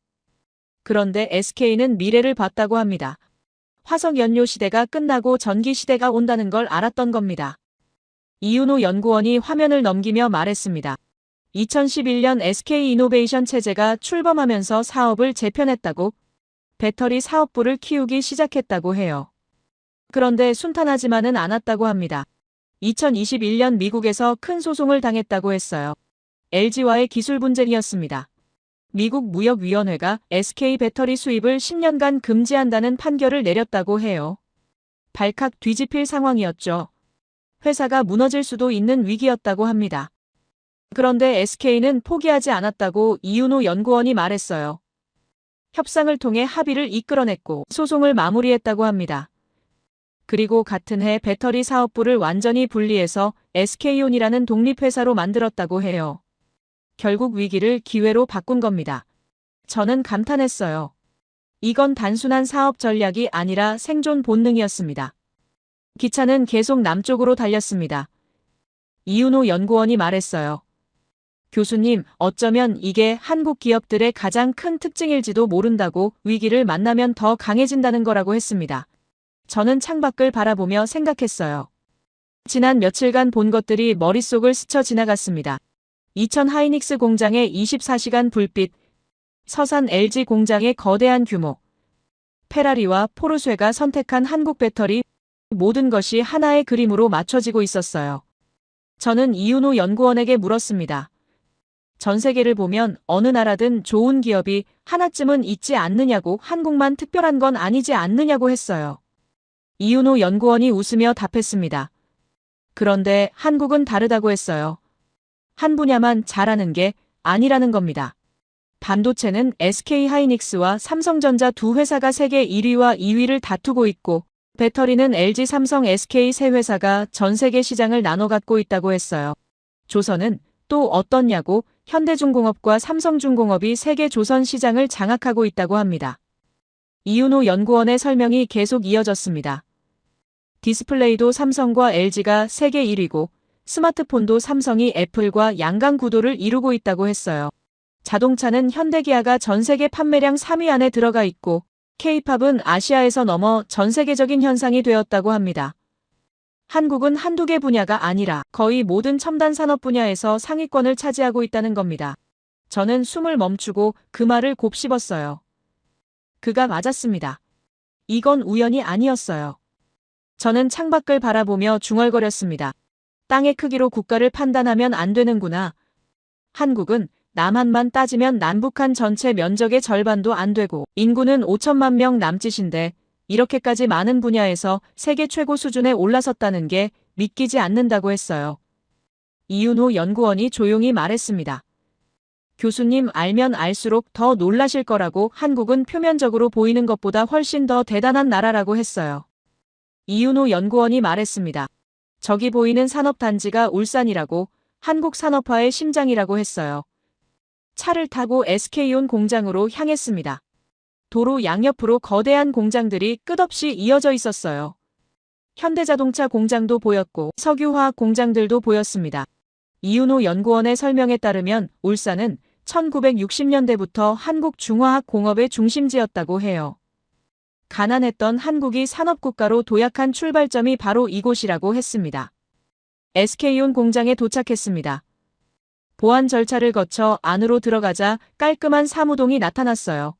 그런데 SK는 미래를 봤다고 합니다. 화석 연료 시대가 끝나고 전기 시대가 온다는 걸 알았던 겁니다. 이윤호 연구원이 화면을 넘기며 말했습니다. 2011년 SK 이노베이션 체제가 출범하면서 사업을 재편했다고, 배터리 사업부를 키우기 시작했다고 해요. 그런데 순탄하지만은 않았다고 합니다. 2021년 미국에서 큰 소송을 당했다고 했어요. LG와의 기술 분쟁이었습니다. 미국 무역위원회가 SK 배터리 수입을 10년간 금지한다는 판결을 내렸다고 해요. 발칵 뒤집힐 상황이었죠. 회사가 무너질 수도 있는 위기였다고 합니다. 그런데 SK는 포기하지 않았다고 이윤호 연구원이 말했어요. 협상을 통해 합의를 이끌어냈고 소송을 마무리했다고 합니다. 그리고 같은 해 배터리 사업부를 완전히 분리해서 SK온이라는 독립회사로 만들었다고 해요. 결국 위기를 기회로 바꾼 겁니다. 저는 감탄했어요. 이건 단순한 사업 전략이 아니라 생존 본능이었습니다. 기차는 계속 남쪽으로 달렸습니다. 이윤호 연구원이 말했어요. 교수님, 어쩌면 이게 한국 기업들의 가장 큰 특징일지도 모른다고, 위기를 만나면 더 강해진다는 거라고 했습니다. 저는 창밖을 바라보며 생각했어요. 지난 며칠간 본 것들이 머릿속을 스쳐 지나갔습니다. 이천 하이닉스 공장의 24시간 불빛, 서산 LG 공장의 거대한 규모, 페라리와 포르쉐가 선택한 한국 배터리, 모든 것이 하나의 그림으로 맞춰지고 있었어요. 저는 이윤호 연구원에게 물었습니다. 전 세계를 보면 어느 나라든 좋은 기업이 하나쯤은 있지 않느냐고, 한국만 특별한 건 아니지 않느냐고 했어요. 이윤호 연구원이 웃으며 답했습니다. 그런데 한국은 다르다고 했어요. 한 분야만 잘하는 게 아니라는 겁니다. 반도체는 SK 하이닉스와 삼성전자 두 회사가 세계 1위와 2위를 다투고 있고, 배터리는 LG, 삼성, SK 세 회사가 전 세계 시장을 나눠 갖고 있다고 했어요. 조선은 또 어떻냐고, 현대중공업과 삼성중공업이 세계 조선 시장을 장악하고 있다고 합니다. 이윤호 연구원의 설명이 계속 이어졌습니다. 디스플레이도 삼성과 LG가 세계 1위고, 스마트폰도 삼성이 애플과 양강 구도를 이루고 있다고 했어요. 자동차는 현대기아가 전 세계 판매량 3위 안에 들어가 있고, K-팝은 아시아에서 넘어 전 세계적인 현상이 되었다고 합니다. 한국은 한두 개 분야가 아니라 거의 모든 첨단 산업 분야에서 상위권을 차지하고 있다는 겁니다. 저는 숨을 멈추고 그 말을 곱씹었어요. 그가 맞았습니다. 이건 우연이 아니었어요. 저는 창밖을 바라보며 중얼거렸습니다. 땅의 크기로 국가를 판단하면 안 되는구나. 한국은 남한만 따지면 남북한 전체 면적의 절반도 안 되고 인구는 5천만 명 남짓인데 이렇게까지 많은 분야에서 세계 최고 수준에 올라섰다는 게 믿기지 않는다고 했어요. 이윤호 연구원이 조용히 말했습니다. 교수님, 알면 알수록 더 놀라실 거라고, 한국은 표면적으로 보이는 것보다 훨씬 더 대단한 나라라고 했어요. 이윤호 연구원이 말했습니다. 저기 보이는 산업단지가 울산이라고, 한국 산업화의 심장이라고 했어요. 차를 타고 SK온 공장으로 향했습니다. 도로 양옆으로 거대한 공장들이 끝없이 이어져 있었어요. 현대자동차 공장도 보였고 석유화학 공장들도 보였습니다. 이윤호 연구원의 설명에 따르면 울산은 1960년대부터 한국 중화학 공업의 중심지였다고 해요. 가난했던 한국이 산업국가로 도약한 출발점이 바로 이곳이라고 했습니다. SK온 공장에 도착했습니다. 보안 절차를 거쳐 안으로 들어가자 깔끔한 사무동이 나타났어요.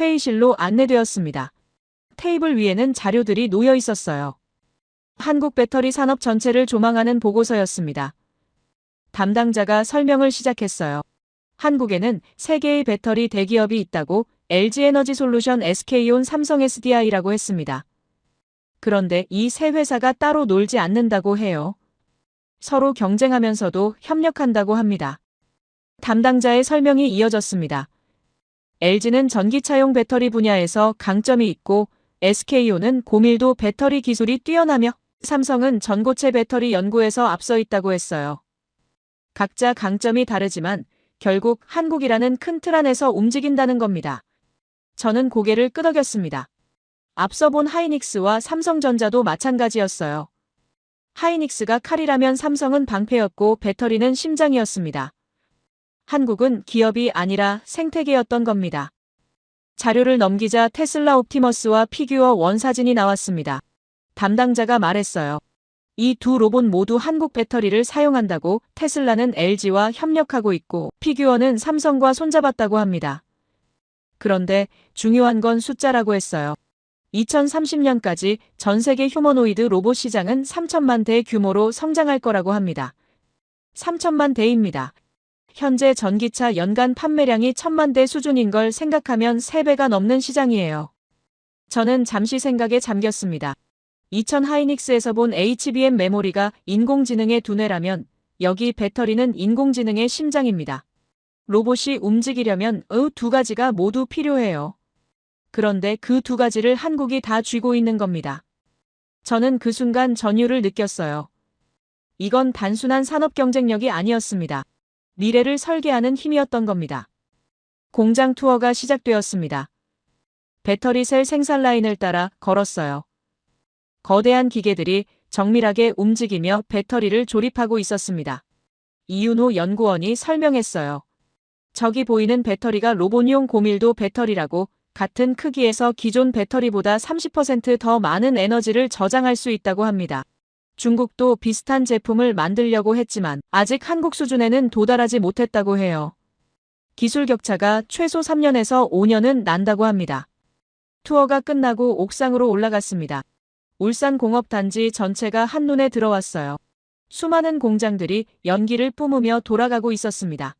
회의실로 안내되었습니다. 테이블 위에는 자료들이 놓여 있었어요. 한국 배터리 산업 전체를 조망하는 보고서였습니다. 담당자가 설명을 시작했어요. 한국에는 3개의 배터리 대기업이 있다고 LG에너지솔루션, SK온, 삼성 SDI라고 했습니다. 그런데 이 세 회사가 따로 놀지 않는다고 해요. 서로 경쟁하면서도 협력한다고 합니다. 담당자의 설명이 이어졌습니다. LG는 전기차용 배터리 분야에서 강점이 있고 SK온은 고밀도 배터리 기술이 뛰어나며 삼성은 전고체 배터리 연구에서 앞서 있다고 했어요. 각자 강점이 다르지만 결국 한국이라는 큰 틀 안에서 움직인다는 겁니다. 저는 고개를 끄덕였습니다. 앞서 본 하이닉스와 삼성전자도 마찬가지였어요. 하이닉스가 칼이라면 삼성은 방패였고 배터리는 심장이었습니다. 한국은 기업이 아니라 생태계였던 겁니다. 자료를 넘기자 테슬라 옵티머스와 피규어 원 사진이 나왔습니다. 담당자가 말했어요. 이 두 로봇 모두 한국 배터리를 사용한다고 테슬라는 LG와 협력하고 있고 피규어는 삼성과 손잡았다고 합니다. 그런데 중요한 건 숫자라고 했어요. 2030년까지 전 세계 휴머노이드 로봇 시장은 3천만 대 규모로 성장할 거라고 합니다. 3천만 대입니다. 현재 전기차 연간 판매량이 1,000만 대 수준인 걸 생각하면 3배가 넘는 시장이에요. 저는 잠시 생각에 잠겼습니다. 2000 하이닉스에서 본 HBM 메모리가 인공지능의 두뇌라면 여기 배터리는 인공지능의 심장입니다. 로봇이 움직이려면 이 두 가지가 모두 필요해요. 그런데 그 두 가지를 한국이 다 쥐고 있는 겁니다. 저는 그 순간 전율을 느꼈어요. 이건 단순한 산업 경쟁력이 아니었습니다. 미래를 설계하는 힘이었던 겁니다. 공장 투어가 시작되었습니다. 배터리 셀 생산 라인을 따라 걸었어요. 거대한 기계들이 정밀하게 움직이며 배터리를 조립하고 있었습니다. 이윤호 연구원이 설명했어요. 저기 보이는 배터리가 로봇용 고밀도 배터리라고 같은 크기에서 기존 배터리보다 30% 더 많은 에너지를 저장할 수 있다고 합니다. 중국도 비슷한 제품을 만들려고 했지만 아직 한국 수준에는 도달하지 못했다고 해요. 기술 격차가 최소 3년에서 5년은 난다고 합니다. 투어가 끝나고 옥상으로 올라갔습니다. 울산공업단지 전체가 한눈에 들어왔어요. 수많은 공장들이 연기를 뿜으며 돌아가고 있었습니다.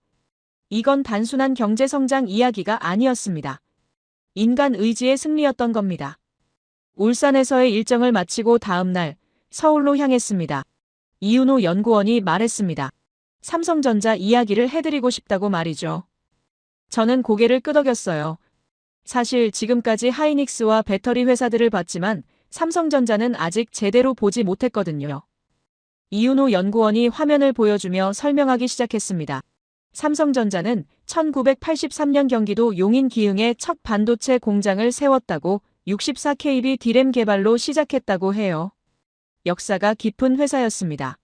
이건 단순한 경제성장 이야기가 아니었습니다. 인간 의지의 승리였던 겁니다. 울산에서의 일정을 마치고 다음 날 서울로 향했습니다. 이윤호 연구원이 말했습니다. 삼성전자 이야기를 해드리고 싶다고 말이죠. 저는 고개를 끄덕였어요. 사실 지금까지 하이닉스와 배터리 회사들을 봤지만 삼성전자는 아직 제대로 보지 못했거든요. 이윤호 연구원이 화면을 보여주며 설명하기 시작했습니다. 삼성전자는 1983년 경기도 용인 기흥에 첫 반도체 공장을 세웠다고 64KB D램 개발로 시작했다고 해요. 역사가 깊은 회사였습니다.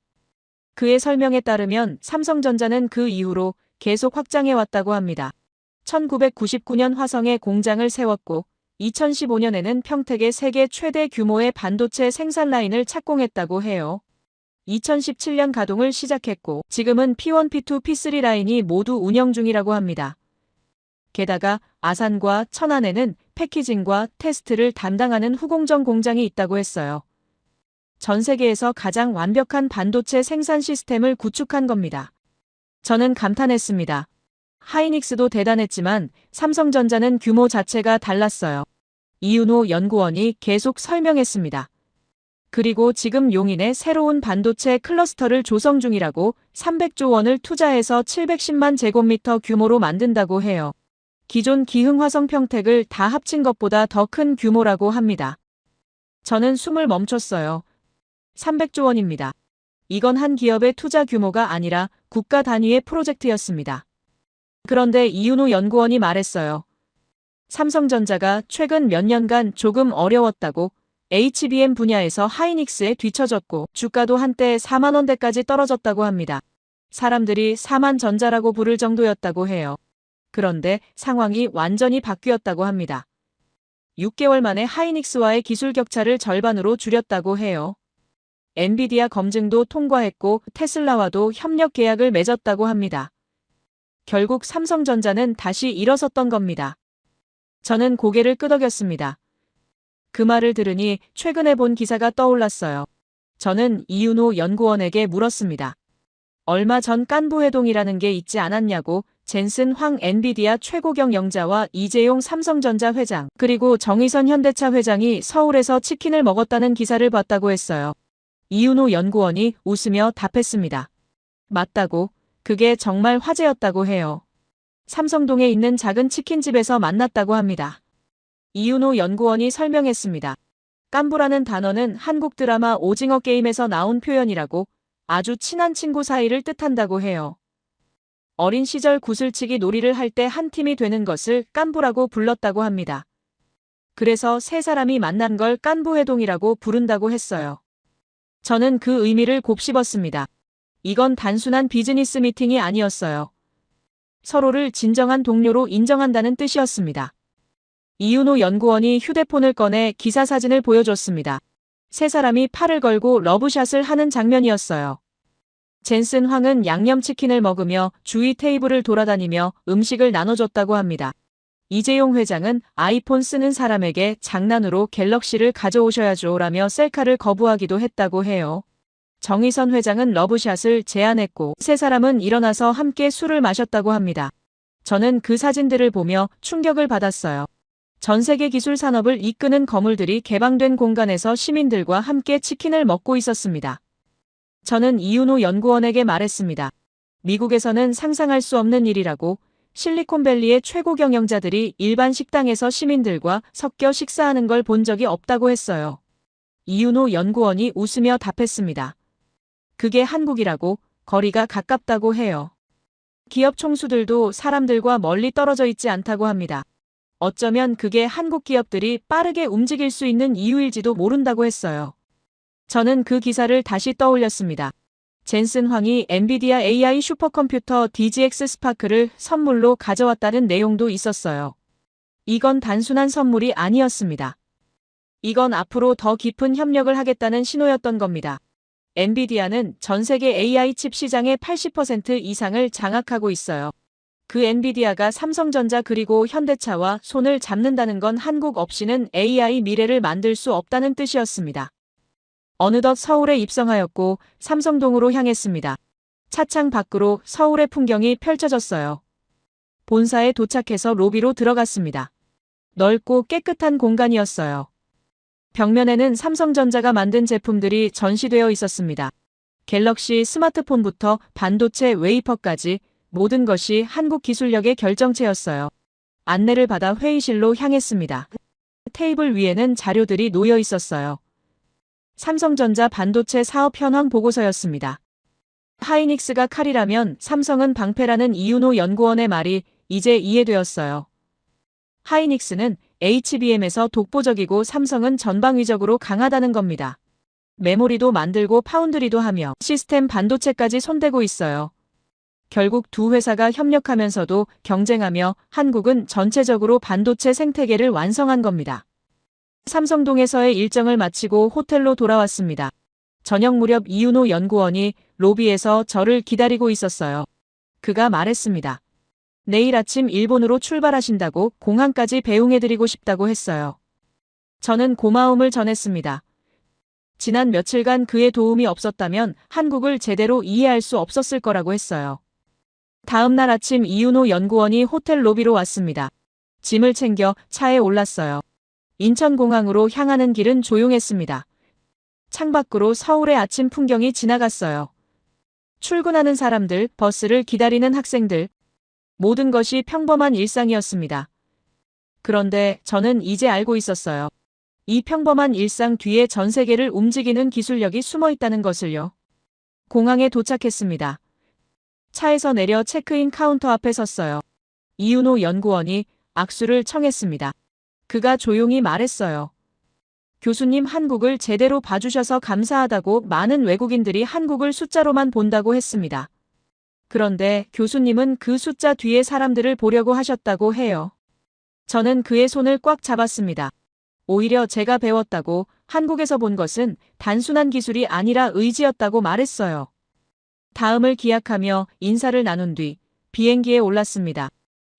그의 설명에 따르면 삼성전자는 그 이후로 계속 확장해왔다고 합니다. 1999년 화성에 공장을 세웠고 2015년에는 평택에 세계 최대 규모의 반도체 생산 라인을 착공했다고 해요. 2017년 가동을 시작했고 지금은 P1, P2, P3 라인이 모두 운영 중이라고 합니다. 게다가 아산과 천안에는 패키징과 테스트를 담당하는 후공정 공장이 있다고 했어요. 전 세계에서 가장 완벽한 반도체 생산 시스템을 구축한 겁니다. 저는 감탄했습니다. 하이닉스도 대단했지만 삼성전자는 규모 자체가 달랐어요. 이윤호 연구원이 계속 설명했습니다. 그리고 지금 용인에 새로운 반도체 클러스터를 조성 중이라고 300조 원을 투자해서 710만 제곱미터 규모로 만든다고 해요. 기존 기흥 화성 평택을 다 합친 것보다 더 큰 규모라고 합니다. 저는 숨을 멈췄어요. 300조 원입니다. 이건 한 기업의 투자 규모가 아니라 국가 단위의 프로젝트였습니다. 그런데 이윤호 연구원이 말했어요. 삼성전자가 최근 몇 년간 조금 어려웠다고 HBM 분야에서 하이닉스에 뒤처졌고 주가도 한때 4만 원대까지 떨어졌다고 합니다. 사람들이 4만 전자라고 부를 정도였다고 해요. 그런데 상황이 완전히 바뀌었다고 합니다. 6개월 만에 하이닉스와의 기술 격차를 절반으로 줄였다고 해요. 엔비디아 검증도 통과했고 테슬라와도 협력 계약을 맺었다고 합니다. 결국 삼성전자는 다시 일어섰던 겁니다. 저는 고개를 끄덕였습니다. 그 말을 들으니 최근에 본 기사가 떠올랐어요. 저는 이윤호 연구원에게 물었습니다. 얼마 전 깐부회동이라는 게 있지 않았냐고. 젠슨 황 엔비디아 최고 경영자와 이재용 삼성전자 회장, 그리고 정의선 현대차 회장이 서울에서 치킨을 먹었다는 기사를 봤다고 했어요. 이윤호 연구원이 웃으며 답했습니다. 맞다고. 그게 정말 화제였다고 해요. 삼성동에 있는 작은 치킨집에서 만났다고 합니다. 이윤호 연구원이 설명했습니다. 깐부라는 단어는 한국 드라마 오징어 게임에서 나온 표현이라고, 아주 친한 친구 사이를 뜻한다고 해요. 어린 시절 구슬치기 놀이를 할 때 한 팀이 되는 것을 깐부라고 불렀다고 합니다. 그래서 세 사람이 만난 걸 깐부회동이라고 부른다고 했어요. 저는 그 의미를 곱씹었습니다. 이건 단순한 비즈니스 미팅이 아니었어요. 서로를 진정한 동료로 인정한다는 뜻이었습니다. 이윤호 연구원이 휴대폰을 꺼내 기사 사진을 보여줬습니다. 세 사람이 팔을 걸고 러브샷을 하는 장면이었어요. 젠슨 황은 양념치킨을 먹으며 주위 테이블을 돌아다니며 음식을 나눠줬다고 합니다. 이재용 회장은 아이폰 쓰는 사람에게 장난으로 갤럭시를 가져오셔야죠 라며 셀카를 거부하기도 했다고 해요. 정의선 회장은 러브샷을 제안했고 세 사람은 일어나서 함께 술을 마셨다고 합니다. 저는 그 사진들을 보며 충격을 받았어요. 전 세계 기술 산업을 이끄는 거물들이 개방된 공간에서 시민들과 함께 치킨을 먹고 있었습니다. 저는 이윤호 연구원에게 말했습니다. 미국에서는 상상할 수 없는 일이라고. 실리콘밸리의 최고 경영자들이 일반 식당에서 시민들과 섞여 식사하는 걸 본 적이 없다고 했어요. 이윤호 연구원이 웃으며 답했습니다. 그게 한국이라고. 거리가 가깝다고 해요. 기업 총수들도 사람들과 멀리 떨어져 있지 않다고 합니다. 어쩌면 그게 한국 기업들이 빠르게 움직일 수 있는 이유일지도 모른다고 했어요. 저는 그 기사를 다시 떠올렸습니다. 젠슨 황이 엔비디아 AI 슈퍼컴퓨터 DGX 스파크를 선물로 가져왔다는 내용도 있었어요. 이건 단순한 선물이 아니었습니다. 이건 앞으로 더 깊은 협력을 하겠다는 신호였던 겁니다. 엔비디아는 전 세계 AI 칩 시장의 80% 이상을 장악하고 있어요. 그 엔비디아가 삼성전자 그리고 현대차와 손을 잡는다는 건 한국 없이는 AI 미래를 만들 수 없다는 뜻이었습니다. 어느덧 서울에 입성하였고 삼성동으로 향했습니다. 차창 밖으로 서울의 풍경이 펼쳐졌어요. 본사에 도착해서 로비로 들어갔습니다. 넓고 깨끗한 공간이었어요. 벽면에는 삼성전자가 만든 제품들이 전시되어 있었습니다. 갤럭시 스마트폰부터 반도체 웨이퍼까지 모든 것이 한국 기술력의 결정체였어요. 안내를 받아 회의실로 향했습니다. 테이블 위에는 자료들이 놓여 있었어요. 삼성전자 반도체 사업 현황 보고서였습니다. 하이닉스가 칼이라면 삼성은 방패라는 이윤호 연구원의 말이 이제 이해되었어요. 하이닉스는 HBM에서 독보적이고 삼성은 전방위적으로 강하다는 겁니다. 메모리도 만들고 파운드리도 하며 시스템 반도체까지 손대고 있어요. 결국 두 회사가 협력하면서도 경쟁하며 한국은 전체적으로 반도체 생태계를 완성한 겁니다. 삼성동에서의 일정을 마치고 호텔로 돌아왔습니다. 저녁 무렵 이윤호 연구원이 로비에서 저를 기다리고 있었어요. 그가 말했습니다. 내일 아침 일본으로 출발하신다고 공항까지 배웅해드리고 싶다고 했어요. 저는 고마움을 전했습니다. 지난 며칠간 그의 도움이 없었다면 한국을 제대로 이해할 수 없었을 거라고 했어요. 다음 날 아침 이윤호 연구원이 호텔 로비로 왔습니다. 짐을 챙겨 차에 올랐어요. 인천공항으로 향하는 길은 조용했습니다. 창밖으로 서울의 아침 풍경이 지나갔어요. 출근하는 사람들, 버스를 기다리는 학생들, 모든 것이 평범한 일상이었습니다. 그런데 저는 이제 알고 있었어요. 이 평범한 일상 뒤에 전 세계를 움직이는 기술력이 숨어 있다는 것을요. 공항에 도착했습니다. 차에서 내려 체크인 카운터 앞에 섰어요. 이윤호 연구원이 악수를 청했습니다. 그가 조용히 말했어요. 교수님, 한국을 제대로 봐주셔서 감사하다고. 많은 외국인들이 한국을 숫자로만 본다고 했습니다. 그런데 교수님은 그 숫자 뒤에 사람들을 보려고 하셨다고 해요. 저는 그의 손을 꽉 잡았습니다. 오히려 제가 배웠다고, 한국에서 본 것은 단순한 기술이 아니라 의지였다고 말했어요. 다음을 기약하며 인사를 나눈 뒤 비행기에 올랐습니다.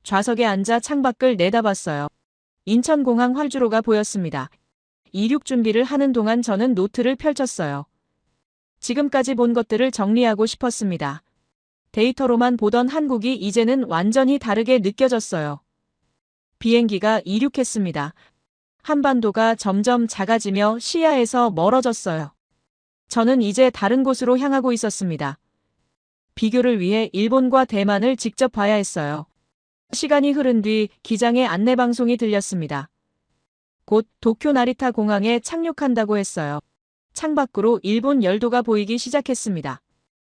좌석에 앉아 창밖을 내다봤어요. 인천공항 활주로가 보였습니다. 이륙 준비를 하는 동안 저는 노트를 펼쳤어요. 지금까지 본 것들을 정리하고 싶었습니다. 데이터로만 보던 한국이 이제는 완전히 다르게 느껴졌어요. 비행기가 이륙했습니다. 한반도가 점점 작아지며 시야에서 멀어졌어요. 저는 이제 다른 곳으로 향하고 있었습니다. 비교를 위해 일본과 대만을 직접 봐야 했어요. 시간이 흐른 뒤 기장의 안내방송이 들렸습니다. 곧 도쿄 나리타 공항에 착륙한다고 했어요. 창밖으로 일본 열도가 보이기 시작했습니다.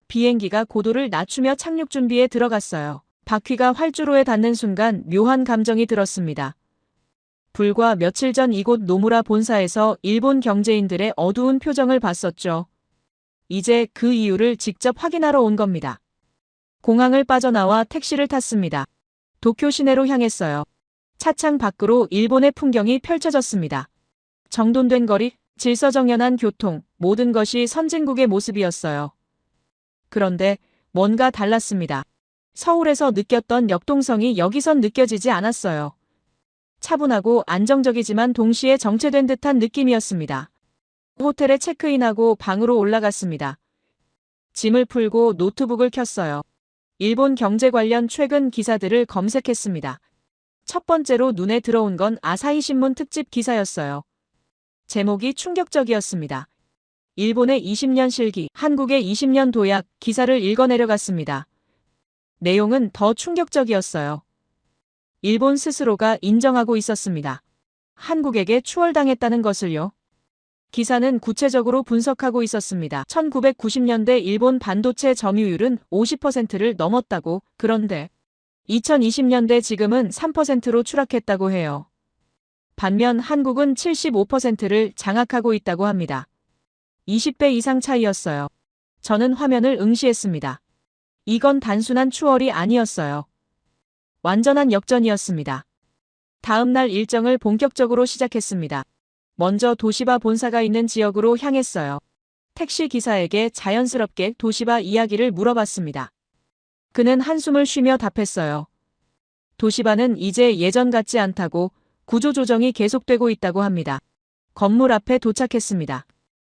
비행기가 고도를 낮추며 착륙 준비에 들어갔어요. 바퀴가 활주로에 닿는 순간 묘한 감정이 들었습니다. 불과 며칠 전 이곳 노무라 본사에서 일본 경제인들의 어두운 표정을 봤었죠. 이제 그 이유를 직접 확인하러 온 겁니다. 공항을 빠져나와 택시를 탔습니다. 도쿄 시내로 향했어요. 차창 밖으로 일본의 풍경이 펼쳐졌습니다. 정돈된 거리, 질서정연한 교통, 모든 것이 선진국의 모습이었어요. 그런데 뭔가 달랐습니다. 서울에서 느꼈던 역동성이 여기선 느껴지지 않았어요. 차분하고 안정적이지만 동시에 정체된 듯한 느낌이었습니다. 호텔에 체크인하고 방으로 올라갔습니다. 짐을 풀고 노트북을 켰어요. 일본 경제 관련 최근 기사들을 검색했습니다. 첫 번째로 눈에 들어온 건 아사히 신문 특집 기사였어요. 제목이 충격적이었습니다. 일본의 20년 실기, 한국의 20년 도약 기사를 읽어내려갔습니다. 내용은 더 충격적이었어요. 일본 스스로가 인정하고 있었습니다. 한국에게 추월당했다는 것을요. 기사는 구체적으로 분석하고 있었습니다. 1990년대 일본 반도체 점유율은 50%를 넘었다고, 그런데 2020년대 지금은 3%로 추락했다고 해요. 반면 한국은 75%를 장악하고 있다고 합니다. 20배 이상 차이였어요. 저는 화면을 응시했습니다. 이건 단순한 추월이 아니었어요. 완전한 역전이었습니다. 다음 날 일정을 본격적으로 시작했습니다. 먼저 도시바 본사가 있는 지역으로 향했어요. 택시 기사에게 자연스럽게 도시바 이야기를 물어봤습니다. 그는 한숨을 쉬며 답했어요. 도시바는 이제 예전 같지 않다고 구조조정이 계속되고 있다고 합니다. 건물 앞에 도착했습니다.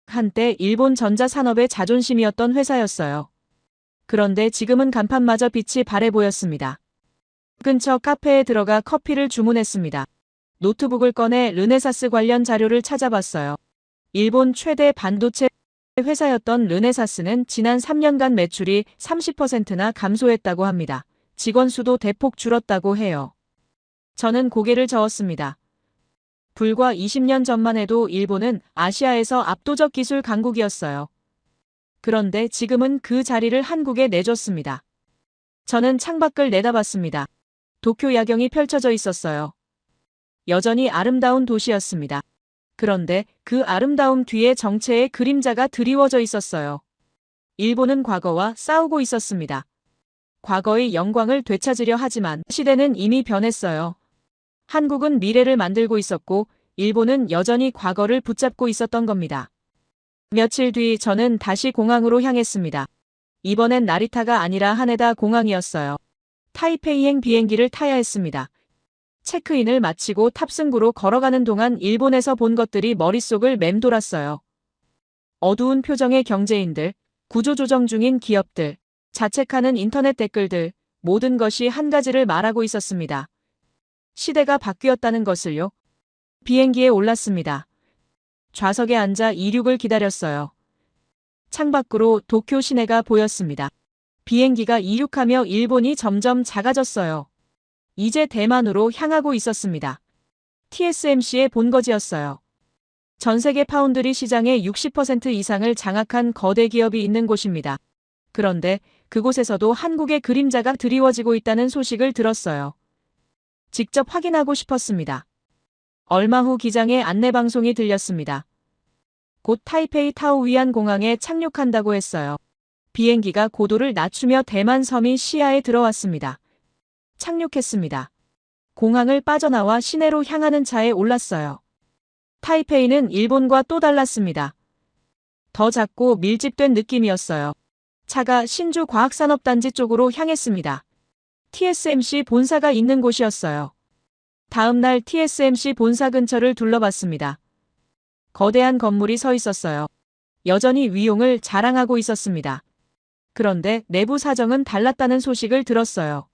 한때 일본 전자산업의 자존심이었던 회사였어요. 그런데 지금은 간판마저 빛이 바래 보였습니다. 근처 카페에 들어가 커피를 주문했습니다. 노트북을 꺼내 르네사스 관련 자료를 찾아봤어요. 일본 최대 반도체 회사였던 르네사스는 지난 3년간 매출이 30%나 감소했다고 합니다. 직원 수도 대폭 줄었다고 해요. 저는 고개를 저었습니다. 불과 20년 전만 해도 일본은 아시아에서 압도적 기술 강국이었어요. 그런데 지금은 그 자리를 한국에 내줬습니다. 저는 창밖을 내다봤습니다. 도쿄 야경이 펼쳐져 있었어요. 여전히 아름다운 도시였습니다. 그런데 그 아름다움 뒤에 정체의 그림자가 드리워져 있었어요. 일본은 과거와 싸우고 있었습니다. 과거의 영광을 되찾으려 하지만 시대는 이미 변했어요. 한국은 미래를 만들고 있었고 일본은 여전히 과거를 붙잡고 있었던 겁니다. 며칠 뒤 저는 다시 공항으로 향했습니다. 이번엔 나리타가 아니라 하네다 공항이었어요. 타이페이행 비행기를 타야 했습니다. 체크인을 마치고 탑승구로 걸어가는 동안 일본에서 본 것들이 머릿속을 맴돌았어요. 어두운 표정의 경제인들, 구조조정 중인 기업들, 자책하는 인터넷 댓글들, 모든 것이 한 가지를 말하고 있었습니다. 시대가 바뀌었다는 것을요. 비행기에 올랐습니다. 좌석에 앉아 이륙을 기다렸어요. 창밖으로 도쿄 시내가 보였습니다. 비행기가 이륙하며 일본이 점점 작아졌어요. 이제 대만으로 향하고 있었습니다. TSMC의 본거지였어요. 전 세계 파운드리 시장의 60% 이상을 장악한 거대 기업이 있는 곳입니다. 그런데 그곳에서도 한국의 그림자가 드리워지고 있다는 소식을 들었어요. 직접 확인하고 싶었습니다. 얼마 후 기장의 안내방송이 들렸습니다. 곧 타이페이 타오 위안 공항에 착륙한다고 했어요. 비행기가 고도를 낮추며 대만 섬이 시야에 들어왔습니다. 착륙했습니다. 공항을 빠져나와 시내로 향하는 차에 올랐어요. 타이페이는 일본과 또 달랐습니다. 더 작고 밀집된 느낌이었어요. 차가 신주 과학산업단지 쪽으로 향했습니다. TSMC 본사가 있는 곳이었어요. 다음 날 TSMC 본사 근처를 둘러봤습니다. 거대한 건물이 서 있었어요. 여전히 위용을 자랑하고 있었습니다. 그런데 내부 사정은 달랐다는 소식을 들었어요.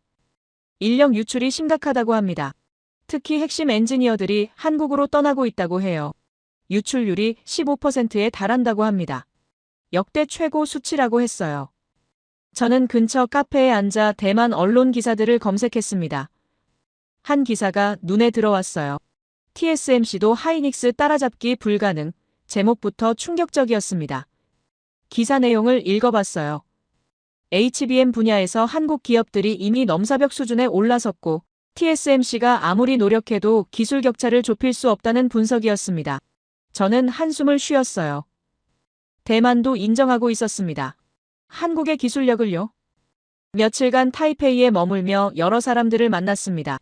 인력 유출이 심각하다고 합니다. 특히 핵심 엔지니어들이 한국으로 떠나고 있다고 해요. 유출률이 15%에 달한다고 합니다. 역대 최고 수치라고 했어요. 저는 근처 카페에 앉아 대만 언론 기사들을 검색했습니다. 한 기사가 눈에 들어왔어요. TSMC도 하이닉스 따라잡기 불가능. 제목부터 충격적이었습니다. 기사 내용을 읽어봤어요. HBM 분야에서 한국 기업들이 이미 넘사벽 수준에 올라섰고 TSMC가 아무리 노력해도 기술 격차를 좁힐 수 없다는 분석이었습니다. 저는 한숨을 쉬었어요. 대만도 인정하고 있었습니다. 한국의 기술력을요? 며칠간 타이페이에 머물며 여러 사람들을 만났습니다.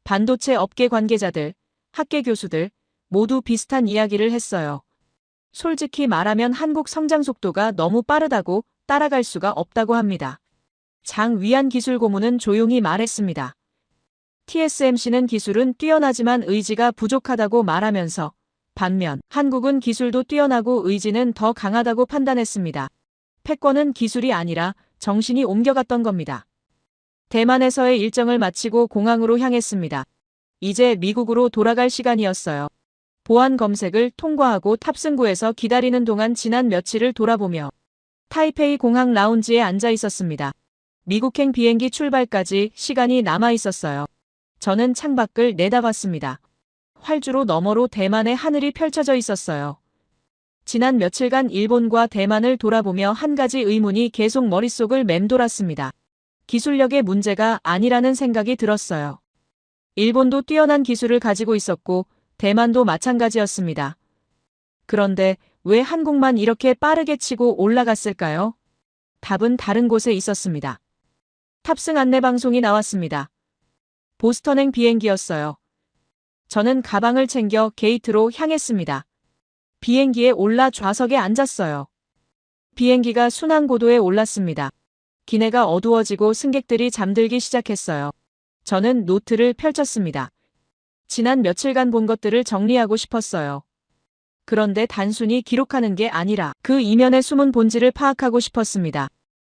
반도체 업계 관계자들, 학계 교수들 모두 비슷한 이야기를 했어요. 솔직히 말하면 한국 성장 속도가 너무 빠르다고 따라갈 수가 없다고 합니다. 장 위안 기술 고문은 조용히 말했습니다. TSMC는 기술은 뛰어나지만 의지가 부족하다고 말하면서 반면 한국은 기술도 뛰어나고 의지는 더 강하다고 판단했습니다. 패권은 기술이 아니라 정신이 옮겨갔던 겁니다. 대만에서의 일정을 마치고 공항으로 향했습니다. 이제 미국으로 돌아갈 시간이었어요. 보안 검색을 통과하고 탑승구에서 기다리는 동안 지난 며칠을 돌아보며 타이페이 공항 라운지에 앉아 있었습니다. 미국행 비행기 출발까지 시간이 남아 있었어요. 저는 창밖을 내다봤습니다. 활주로 너머로 대만의 하늘이 펼쳐져 있었어요. 지난 며칠간 일본과 대만을 돌아보며 한 가지 의문이 계속 머릿속을 맴돌았습니다. 기술력의 문제가 아니라는 생각이 들었어요. 일본도 뛰어난 기술을 가지고 있었고 대만도 마찬가지였습니다. 그런데 왜 한국만 이렇게 빠르게 치고 올라갔을까요? 답은 다른 곳에 있었습니다. 탑승 안내 방송이 나왔습니다. 보스턴행 비행기였어요. 저는 가방을 챙겨 게이트로 향했습니다. 비행기에 올라 좌석에 앉았어요. 비행기가 순항 고도에 올랐습니다. 기내가 어두워지고 승객들이 잠들기 시작했어요. 저는 노트를 펼쳤습니다. 지난 며칠간 본 것들을 정리하고 싶었어요. 그런데 단순히 기록하는 게 아니라 그 이면의 숨은 본질을 파악하고 싶었습니다.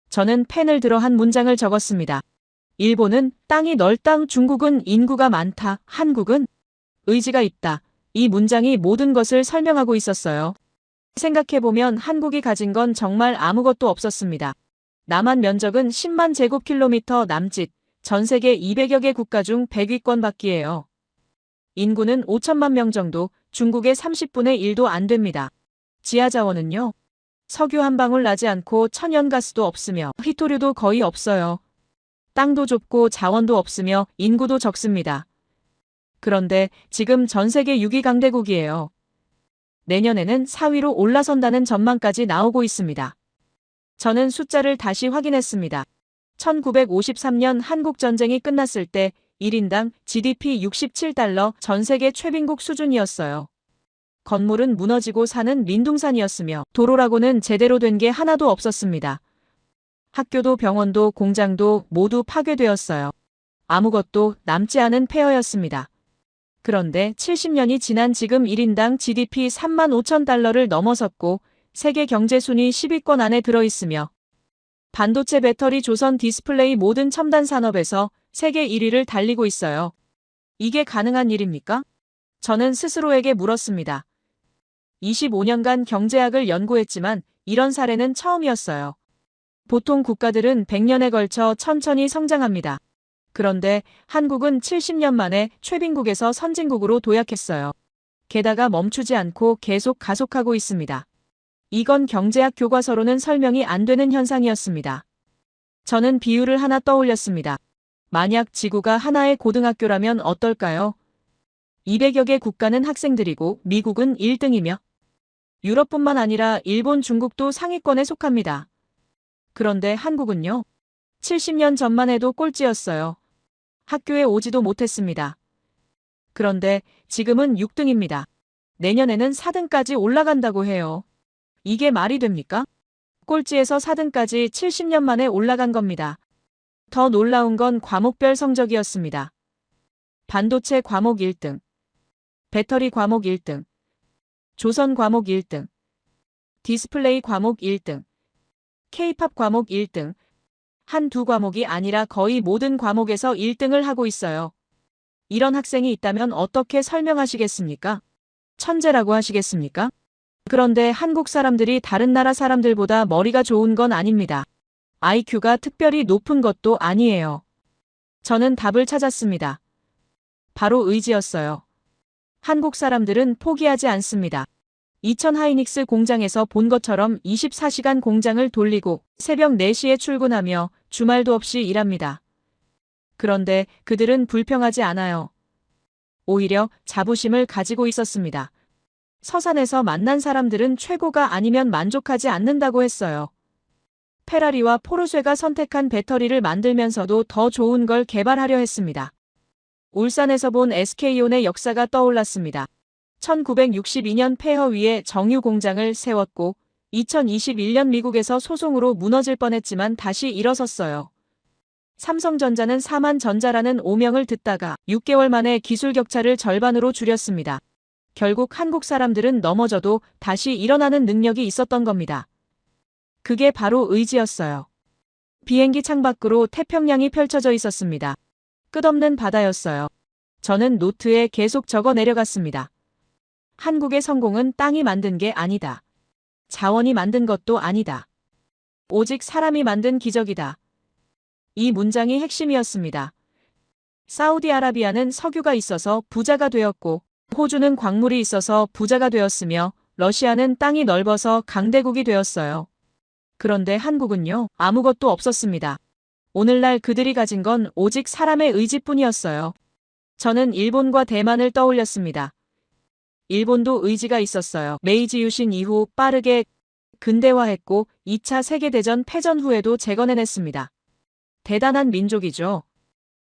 저는 펜을 들어 한 문장을 적었습니다. 일본은 땅이 넓다, 중국은 인구가 많다, 한국은 의지가 있다. 이 문장이 모든 것을 설명하고 있었어요. 생각해보면 한국이 가진 건 정말 아무것도 없었습니다. 남한 면적은 10만 제곱킬로미터 남짓, 전 세계 200여 개 국가 중 100위권 밖이에요. 인구는 5천만 명 정도, 중국의 30분의 1도 안 됩니다. 지하자원은요? 석유 한 방울 나지 않고 천연가스도 없으며 희토류도 거의 없어요. 땅도 좁고 자원도 없으며 인구도 적습니다. 그런데 지금 전 세계 6위 강대국이에요. 내년에는 4위로 올라선다는 전망까지 나오고 있습니다. 저는 숫자를 다시 확인했습니다. 1953년 한국전쟁이 끝났을 때 1인당 GDP 67달러 전 세계 최빈국 수준이었어요. 건물은 무너지고 사는 민둥산이었으며 도로라고는 제대로 된 게 하나도 없었습니다. 학교도 병원도 공장도 모두 파괴되었어요. 아무것도 남지 않은 폐허였습니다. 그런데 70년이 지난 지금 1인당 GDP 3만 5천 달러를 넘어섰고 세계 경제 순위 10위권 안에 들어있으며 반도체 배터리 조선 디스플레이 모든 첨단 산업에서 세계 1위를 달리고 있어요. 이게 가능한 일입니까? 저는 스스로에게 물었습니다. 25년간 경제학을 연구했지만 이런 사례는 처음이었어요. 보통 국가들은 100년에 걸쳐 천천히 성장합니다. 그런데 한국은 70년 만에 최빈국에서 선진국으로 도약했어요. 게다가 멈추지 않고 계속 가속하고 있습니다. 이건 경제학 교과서로는 설명이 안 되는 현상이었습니다. 저는 비유를 하나 떠올렸습니다. 만약 지구가 하나의 고등학교라면 어떨까요? 200여 개 국가는 학생들이고 미국은 1등이며 유럽뿐만 아니라 일본, 중국도 상위권에 속합니다. 그런데 한국은요? 70년 전만 해도 꼴찌였어요. 학교에 오지도 못했습니다. 그런데 지금은 6등입니다. 내년에는 4등까지 올라간다고 해요. 이게 말이 됩니까? 꼴찌에서 4등까지 70년 만에 올라간 겁니다. 더 놀라운 건 과목별 성적이었습니다. 반도체 과목 1등, 배터리 과목 1등, 조선 과목 1등, 디스플레이 과목 1등, K-팝 과목 1등, 한두 과목이 아니라 거의 모든 과목에서 1등을 하고 있어요. 이런 학생이 있다면 어떻게 설명하시겠습니까? 천재라고 하시겠습니까? 그런데 한국 사람들이 다른 나라 사람들보다 머리가 좋은 건 아닙니다. IQ가 특별히 높은 것도 아니에요. 저는 답을 찾았습니다. 바로 의지였어요. 한국 사람들은 포기하지 않습니다. 이천 하이닉스 공장에서 본 것처럼 24시간 공장을 돌리고 새벽 4시에 출근하며 주말도 없이 일합니다. 그런데 그들은 불평하지 않아요. 오히려 자부심을 가지고 있었습니다. 서산에서 만난 사람들은 최고가 아니면 만족하지 않는다고 했어요. 페라리와 포르쉐가 선택한 배터리를 만들면서도 더 좋은 걸 개발하려 했습니다. 울산에서 본 SK온의 역사가 떠올랐습니다. 1962년 폐허 위에 정유 공장을 세웠고 2021년 미국에서 소송으로 무너질 뻔했지만 다시 일어섰어요. 삼성전자는 사만전자라는 오명을 듣다가 6개월 만에 기술 격차를 절반으로 줄였습니다. 결국 한국 사람들은 넘어져도 다시 일어나는 능력이 있었던 겁니다. 그게 바로 의지였어요. 비행기 창밖으로 태평양이 펼쳐져 있었습니다. 끝없는 바다였어요. 저는 노트에 계속 적어 내려갔습니다. 한국의 성공은 땅이 만든 게 아니다. 자원이 만든 것도 아니다. 오직 사람이 만든 기적이다. 이 문장이 핵심이었습니다. 사우디아라비아는 석유가 있어서 부자가 되었고, 호주는 광물이 있어서 부자가 되었으며, 러시아는 땅이 넓어서 강대국이 되었어요. 그런데 한국은요, 아무것도 없었습니다. 오늘날 그들이 가진 건 오직 사람의 의지뿐이었어요. 저는 일본과 대만을 떠올렸습니다. 일본도 의지가 있었어요. 메이지 유신 이후 빠르게 근대화했고 2차 세계대전 패전 후에도 재건해냈습니다. 대단한 민족이죠.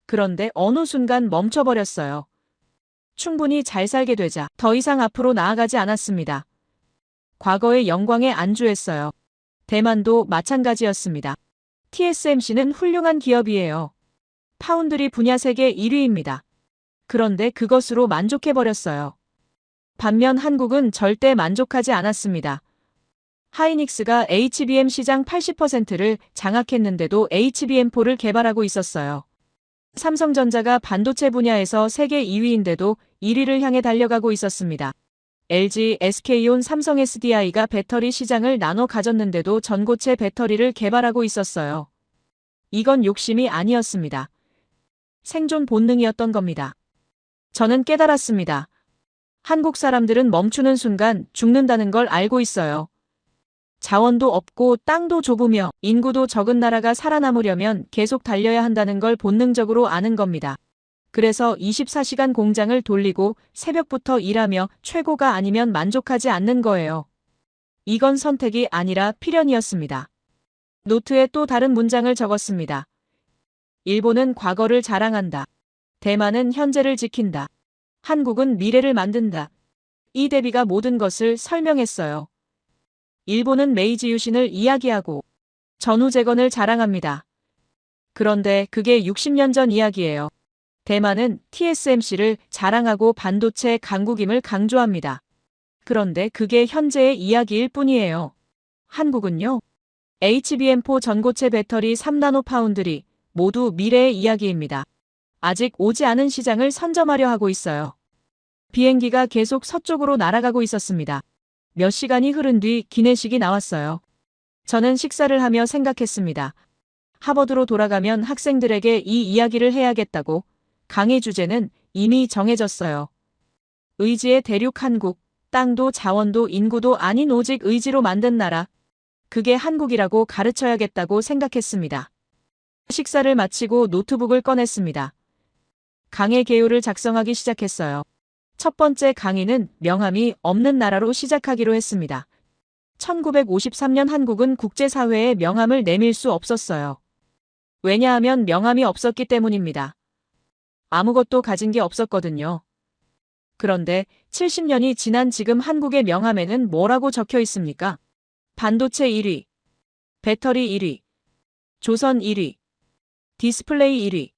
그런데 어느 순간 멈춰버렸어요. 충분히 잘 살게 되자 더 이상 앞으로 나아가지 않았습니다. 과거의 영광에 안주했어요. 대만도 마찬가지였습니다. TSMC는 훌륭한 기업이에요. 파운드리 분야 세계 1위입니다. 그런데 그것으로 만족해버렸어요. 반면 한국은 절대 만족하지 않았습니다. 하이닉스가 HBM 시장 80%를 장악했는데도 HBM4를 개발하고 있었어요. 삼성전자가 반도체 분야에서 세계 2위인데도 1위를 향해 달려가고 있었습니다. LG, SK온, 삼성 SDI가 배터리 시장을 나눠 가졌는데도 전고체 배터리를 개발하고 있었어요. 이건 욕심이 아니었습니다. 생존 본능이었던 겁니다. 저는 깨달았습니다. 한국 사람들은 멈추는 순간 죽는다는 걸 알고 있어요. 자원도 없고 땅도 좁으며 인구도 적은 나라가 살아남으려면 계속 달려야 한다는 걸 본능적으로 아는 겁니다. 그래서 24시간 공장을 돌리고 새벽부터 일하며 최고가 아니면 만족하지 않는 거예요. 이건 선택이 아니라 필연이었습니다. 노트에 또 다른 문장을 적었습니다. 일본은 과거를 자랑한다. 대만은 현재를 지킨다. 한국은 미래를 만든다. 이 대비가 모든 것을 설명했어요. 일본은 메이지 유신을 이야기하고 전후 재건을 자랑합니다. 그런데 그게 60년 전 이야기예요. 대만은 TSMC를 자랑하고 반도체 강국임을 강조합니다. 그런데 그게 현재의 이야기일 뿐이에요. 한국은요? HBM4 전고체 배터리 3나노 파운드리 모두 미래의 이야기입니다. 아직 오지 않은 시장을 선점하려 하고 있어요. 비행기가 계속 서쪽으로 날아가고 있었습니다. 몇 시간이 흐른 뒤 기내식이 나왔어요. 저는 식사를 하며 생각했습니다. 하버드로 돌아가면 학생들에게 이 이야기를 해야겠다고. 강의 주제는 이미 정해졌어요. 의지의 대륙 한국, 땅도 자원도 인구도 아닌 오직 의지로 만든 나라. 그게 한국이라고 가르쳐야겠다고 생각했습니다. 식사를 마치고 노트북을 꺼냈습니다. 강의 개요를 작성하기 시작했어요. 첫 번째 강의는 명함이 없는 나라로 시작하기로 했습니다. 1953년 한국은 국제사회에 명함을 내밀 수 없었어요. 왜냐하면 명함이 없었기 때문입니다. 아무것도 가진 게 없었거든요. 그런데 70년이 지난 지금 한국의 명함에는 뭐라고 적혀 있습니까? 반도체 1위, 배터리 1위, 조선 1위, 디스플레이 1위,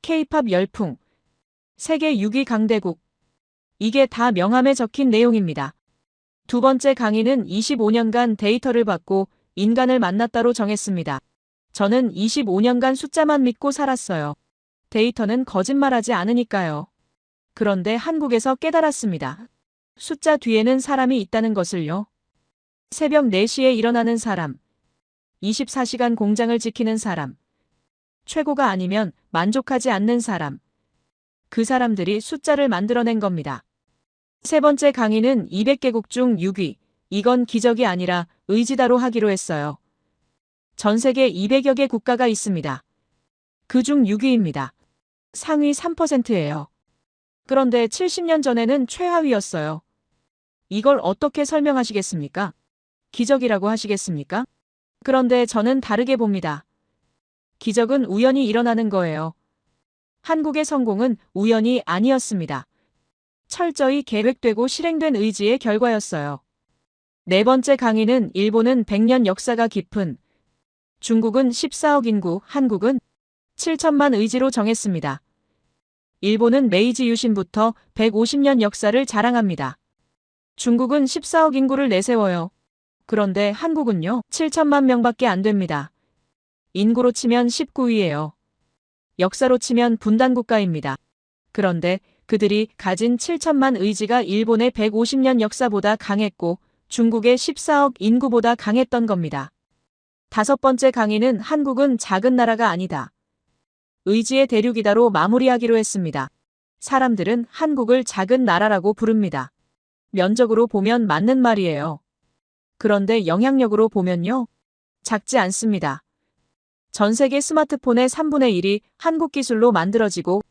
K-팝 열풍, 세계 6위 강대국. 이게 다 명함에 적힌 내용입니다. 두 번째 강의는 25년간 데이터를 받고 인간을 만났다로 정했습니다. 저는 25년간 숫자만 믿고 살았어요. 데이터는 거짓말하지 않으니까요. 그런데 한국에서 깨달았습니다. 숫자 뒤에는 사람이 있다는 것을요. 새벽 4시에 일어나는 사람, 24시간 공장을 지키는 사람, 최고가 아니면 만족하지 않는 사람. 그 사람들이 숫자를 만들어낸 겁니다. 세 번째 강의는 200개국 중 6위. 이건 기적이 아니라 의지다로 하기로 했어요. 전 세계 200여 개 국가가 있습니다. 그중 6위입니다. 상위 3%예요. 그런데 70년 전에는 최하위였어요. 이걸 어떻게 설명하시겠습니까? 기적이라고 하시겠습니까? 그런데 저는 다르게 봅니다. 기적은 우연히 일어나는 거예요. 한국의 성공은 우연이 아니었습니다. 철저히 계획되고 실행된 의지의 결과였어요. 네 번째 강의는 일본은 100년 역사가 깊은, 중국은 14억 인구, 한국은 7천만 의지로 정했습니다. 일본은 메이지 유신부터 150년 역사를 자랑합니다. 중국은 14억 인구를 내세워요. 그런데 한국은요, 7천만 명밖에 안 됩니다. 인구로 치면 19위예요. 역사로 치면 분단국가입니다. 그런데 그들이 가진 7천만 의지가 일본의 150년 역사보다 강했고 중국의 14억 인구보다 강했던 겁니다. 다섯 번째 강의는 한국은 작은 나라가 아니다. 의지의 대륙이다로 마무리하기로 했습니다. 사람들은 한국을 작은 나라라고 부릅니다. 면적으로 보면 맞는 말이에요. 그런데 영향력으로 보면요. 작지 않습니다. 전 세계 스마트폰의 3분의 1이 한국 기술로 만들어지고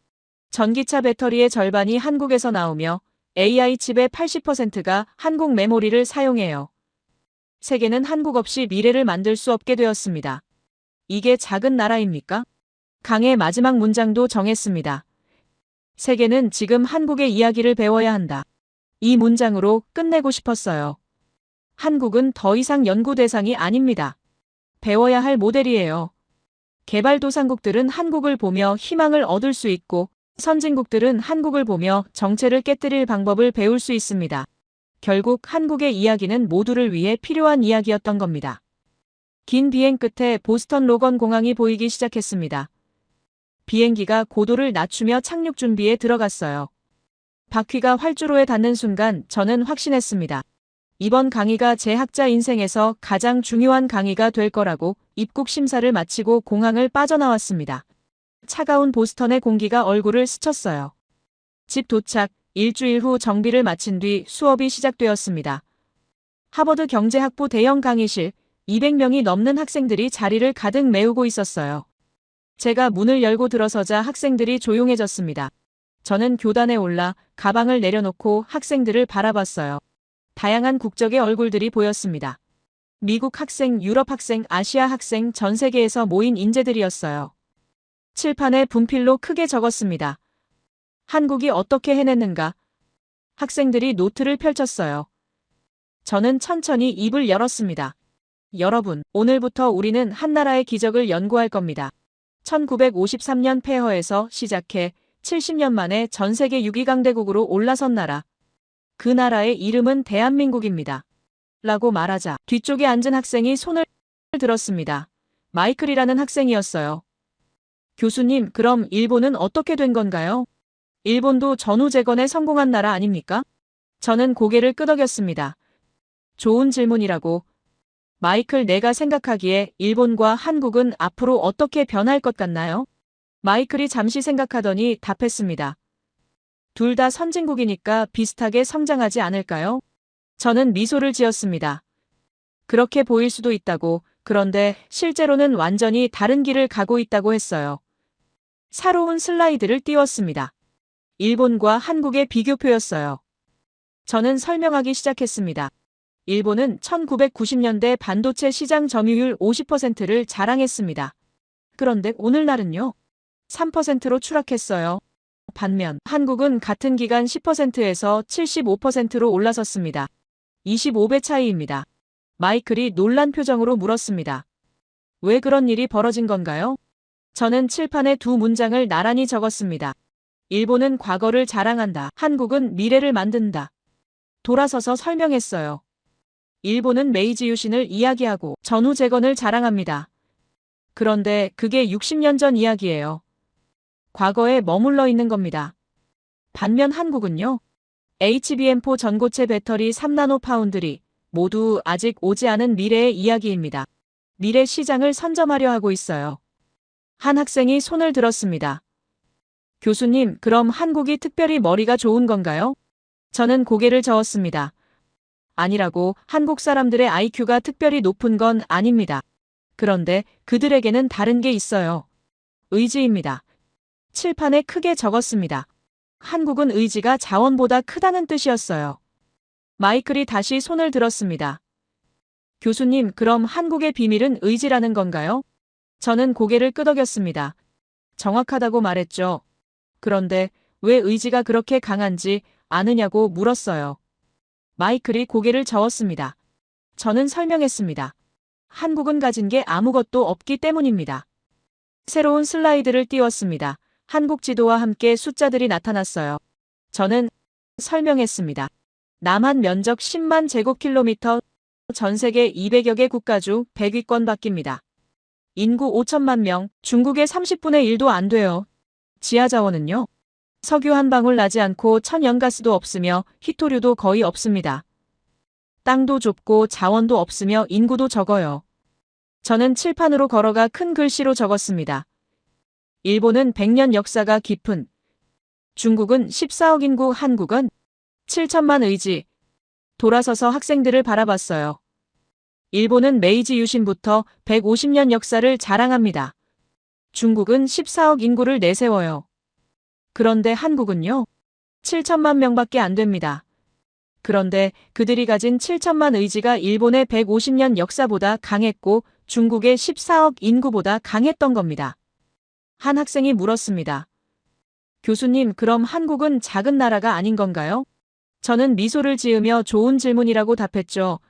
전기차 배터리의 절반이 한국에서 나오며 AI 칩의 80%가 한국 메모리를 사용해요. 세계는 한국 없이 미래를 만들 수 없게 되었습니다. 이게 작은 나라입니까? 강의 마지막 문장도 정했습니다. 세계는 지금 한국의 이야기를 배워야 한다. 이 문장으로 끝내고 싶었어요. 한국은 더 이상 연구 대상이 아닙니다. 배워야 할 모델이에요. 개발도상국들은 한국을 보며 희망을 얻을 수 있고 선진국들은 한국을 보며 정체를 깨뜨릴 방법을 배울 수 있습니다. 결국 한국의 이야기는 모두를 위해 필요한 이야기였던 겁니다. 긴 비행 끝에 보스턴 로건 공항이 보이기 시작했습니다. 비행기가 고도를 낮추며 착륙 준비에 들어갔어요. 바퀴가 활주로에 닿는 순간 저는 확신했습니다. 이번 강의가 제 학자 인생에서 가장 중요한 강의가 될 거라고 입국 심사를 마치고 공항을 빠져나왔습니다. 차가운 보스턴의 공기가 얼굴을 스쳤어요. 집 도착, 일주일 후 정비를 마친 뒤 수업이 시작되었습니다. 하버드 경제학부 대형 강의실, 200명이 넘는 학생들이 자리를 가득 메우고 있었어요. 제가 문을 열고 들어서자 학생들이 조용해졌습니다. 저는 교단에 올라 가방을 내려놓고 학생들을 바라봤어요. 다양한 국적의 얼굴들이 보였습니다. 미국 학생, 유럽 학생, 아시아 학생, 전 세계에서 모인 인재들이었어요. 칠판에 분필로 크게 적었습니다. 한국이 어떻게 해냈는가? 학생들이 노트를 펼쳤어요. 저는 천천히 입을 열었습니다. 여러분, 오늘부터 우리는 한나라의 기적을 연구할 겁니다. 1953년 폐허에서 시작해 70년 만에 전 세계 6위 강대국으로 올라선 나라. 그 나라의 이름은 대한민국입니다. 라고 말하자 뒤쪽에 앉은 학생이 손을 들었습니다. 마이클이라는 학생이었어요. 교수님, 그럼 일본은 어떻게 된 건가요? 일본도 전후재건에 성공한 나라 아닙니까? 저는 고개를 끄덕였습니다. 좋은 질문이라고. 마이클, 내가 생각하기에 일본과 한국은 앞으로 어떻게 변할 것 같나요? 마이클이 잠시 생각하더니 답했습니다. 둘 다 선진국이니까 비슷하게 성장하지 않을까요? 저는 미소를 지었습니다. 그렇게 보일 수도 있다고, 그런데 실제로는 완전히 다른 길을 가고 있다고 했어요. 새로운 슬라이드를 띄웠습니다. 일본과 한국의 비교표였어요. 저는 설명하기 시작했습니다. 일본은 1990년대 반도체 시장 점유율 50%를 자랑했습니다. 그런데 오늘날은요? 3%로 추락했어요. 반면 한국은 같은 기간 10%에서 75%로 올라섰습니다. 25배 차이입니다. 마이클이 놀란 표정으로 물었습니다. 왜 그런 일이 벌어진 건가요? 저는 칠판에 두 문장을 나란히 적었습니다. 일본은 과거를 자랑한다. 한국은 미래를 만든다. 돌아서서 설명했어요. 일본은 메이지 유신을 이야기하고 전후 재건을 자랑합니다. 그런데 그게 60년 전 이야기예요. 과거에 머물러 있는 겁니다. 반면 한국은요? HBM4 전고체 배터리 3나노 파운드리 모두 아직 오지 않은 미래의 이야기입니다. 미래 시장을 선점하려 하고 있어요. 한 학생이 손을 들었습니다. 교수님, 그럼 한국이 특별히 머리가 좋은 건가요? 저는 고개를 저었습니다. 아니라고, 한국 사람들의 IQ가 특별히 높은 건 아닙니다. 그런데 그들에게는 다른 게 있어요. 의지입니다. 칠판에 크게 적었습니다. 한국은 의지가 자원보다 크다는 뜻이었어요. 마이클이 다시 손을 들었습니다. 교수님, 그럼 한국의 비밀은 의지라는 건가요? 저는 고개를 끄덕였습니다. 정확하다고 말했죠. 그런데 왜 의지가 그렇게 강한지 아느냐고 물었어요. 마이클이 고개를 저었습니다. 저는 설명했습니다. 한국은 가진 게 아무것도 없기 때문입니다. 새로운 슬라이드를 띄웠습니다. 한국 지도와 함께 숫자들이 나타났어요. 저는 설명했습니다. 남한 면적 10만 제곱킬로미터, 전 세계 200여 개 국가 중 100위권 밖입니다. 인구 5천만 명, 중국의 30분의 1도 안 돼요. 지하 자원은요? 석유 한 방울 나지 않고 천연가스도 없으며 희토류도 거의 없습니다. 땅도 좁고 자원도 없으며 인구도 적어요. 저는 칠판으로 걸어가 큰 글씨로 적었습니다. 일본은 100년 역사가 깊은, 중국은 14억 인구, 한국은 7천만 의지. 돌아서서 학생들을 바라봤어요. 일본은 메이지 유신부터 150년 역사를 자랑합니다. 중국은 14억 인구를 내세워요. 그런데 한국은요? 7천만 명밖에 안 됩니다. 그런데 그들이 가진 7천만 의지가 일본의 150년 역사보다 강했고 중국의 14억 인구보다 강했던 겁니다. 한 학생이 물었습니다. 교수님, 그럼 한국은 작은 나라가 아닌 건가요? 저는 미소를 지으며 좋은 질문이라고 답했죠.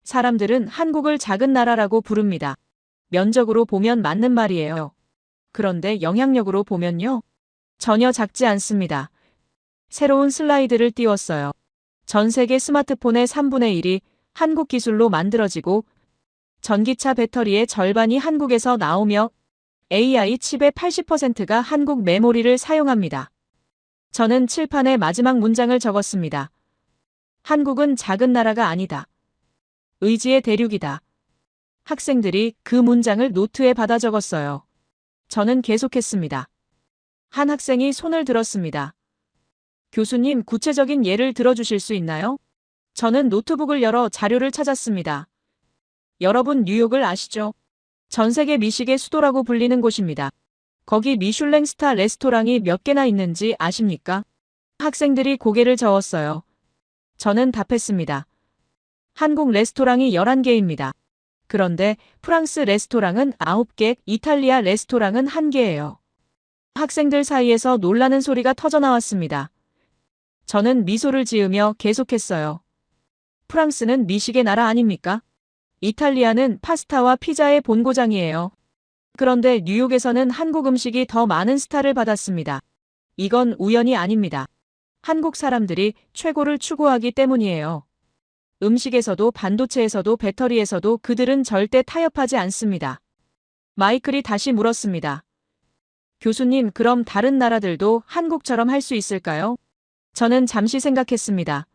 사람들은 한국을 작은 나라라고 부릅니다. 면적으로 보면 맞는 말이에요. 그런데 영향력으로 보면요? 전혀 작지 않습니다. 새로운 슬라이드를 띄웠어요. 전 세계 스마트폰의 3분의 1이 한국 기술로 만들어지고 전기차 배터리의 절반이 한국에서 나오며 AI 칩의 80%가 한국 메모리를 사용합니다. 저는 칠판에 마지막 문장을 적었습니다. 한국은 작은 나라가 아니다. 의지의 대륙이다. 학생들이 그 문장을 노트에 받아 적었어요. 저는 계속했습니다. 한 학생이 손을 들었습니다. 교수님, 구체적인 예를 들어주실 수 있나요? 저는 노트북을 열어 자료를 찾았습니다. 여러분 뉴욕을 아시죠? 전 세계 미식의 수도라고 불리는 곳입니다. 거기 미슐랭 스타 레스토랑이 몇 개나 있는지 아십니까? 학생들이 고개를 저었어요. 저는 답했습니다. 한국 레스토랑이 11개입니다. 그런데 프랑스 레스토랑은 9개, 이탈리아 레스토랑은 1개예요. 학생들 사이에서 놀라는 소리가 터져나왔습니다. 저는 미소를 지으며 계속했어요. 프랑스는 미식의 나라 아닙니까? 이탈리아는 파스타와 피자의 본고장이에요. 그런데 뉴욕에서는 한국 음식이 더 많은 스타를 받았습니다. 이건 우연이 아닙니다. 한국 사람들이 최고를 추구하기 때문이에요. 음식에서도 반도체에서도 배터리에서도 그들은 절대 타협하지 않습니다. 마이클이 다시 물었습니다. 교수님, 그럼 다른 나라들도 한국처럼 할 수 있을까요? 저는 잠시 생각했습니다.